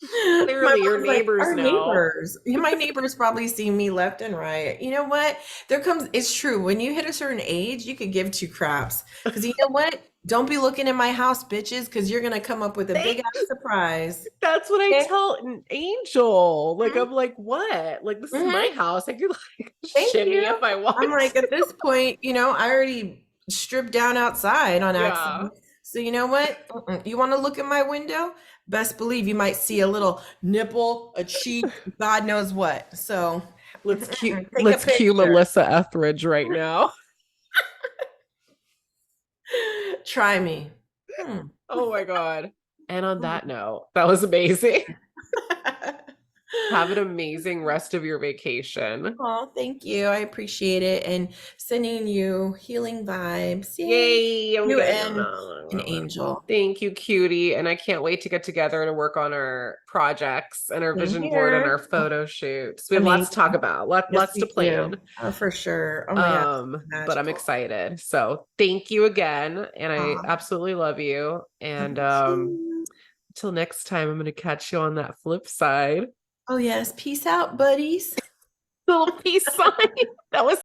Speaker 2: My
Speaker 1: Clearly, your
Speaker 2: mom's like,
Speaker 1: neighbors
Speaker 2: our
Speaker 1: know.
Speaker 2: neighbors. Yeah, my neighbors probably see me left and right. You know what? It's true. When you hit a certain age, you could give two craps. Because you know what? Don't be looking in my house, bitches, because you're gonna come up with a big
Speaker 1: Thank
Speaker 2: ass surprise.
Speaker 1: That's what I
Speaker 2: Okay?
Speaker 1: tell an Angel. Like,
Speaker 2: Mhm,
Speaker 1: I'm like, what? Like, this is my
Speaker 2: mhm.
Speaker 1: house. I could like
Speaker 2: Thank
Speaker 1: shimmy if
Speaker 2: you.
Speaker 1: I want
Speaker 2: I'm like,
Speaker 1: to.
Speaker 2: at this point, I already stripped down outside on
Speaker 1: Yeah.
Speaker 2: accident. So you know what? You want to look at my window? Best believe you might see a little nipple, a cheek, God knows what. So take a
Speaker 1: Let's cue
Speaker 2: picture.
Speaker 1: Melissa Etheridge right now.
Speaker 2: Try me. Hmm.
Speaker 1: Oh my God. And on that note, that was amazing. Have an amazing rest of your vacation.
Speaker 2: Oh, thank you. I appreciate it. And sending you healing vibes. Yay.
Speaker 1: Yay, I'm
Speaker 2: You
Speaker 1: getting
Speaker 2: and an angel.
Speaker 1: Thank you, cutie. And I can't wait to get together to work on our projects and our
Speaker 2: Same
Speaker 1: vision board and our
Speaker 2: here. Oh,
Speaker 1: photo shoots. We have lots to talk
Speaker 2: amazing.
Speaker 1: about,
Speaker 2: Yes,
Speaker 1: lots to
Speaker 2: we do.
Speaker 1: plan.
Speaker 2: Oh, for sure. Oh my gosh.
Speaker 1: But I'm
Speaker 2: Magical.
Speaker 1: excited. So thank you again. And I
Speaker 2: Aw,
Speaker 1: absolutely love you.
Speaker 2: love
Speaker 1: And
Speaker 2: you too.
Speaker 1: until next time, I'm gonna catch you on that flip side.
Speaker 2: Oh, yes. Peace out, buddies.
Speaker 1: Little peace sign. That was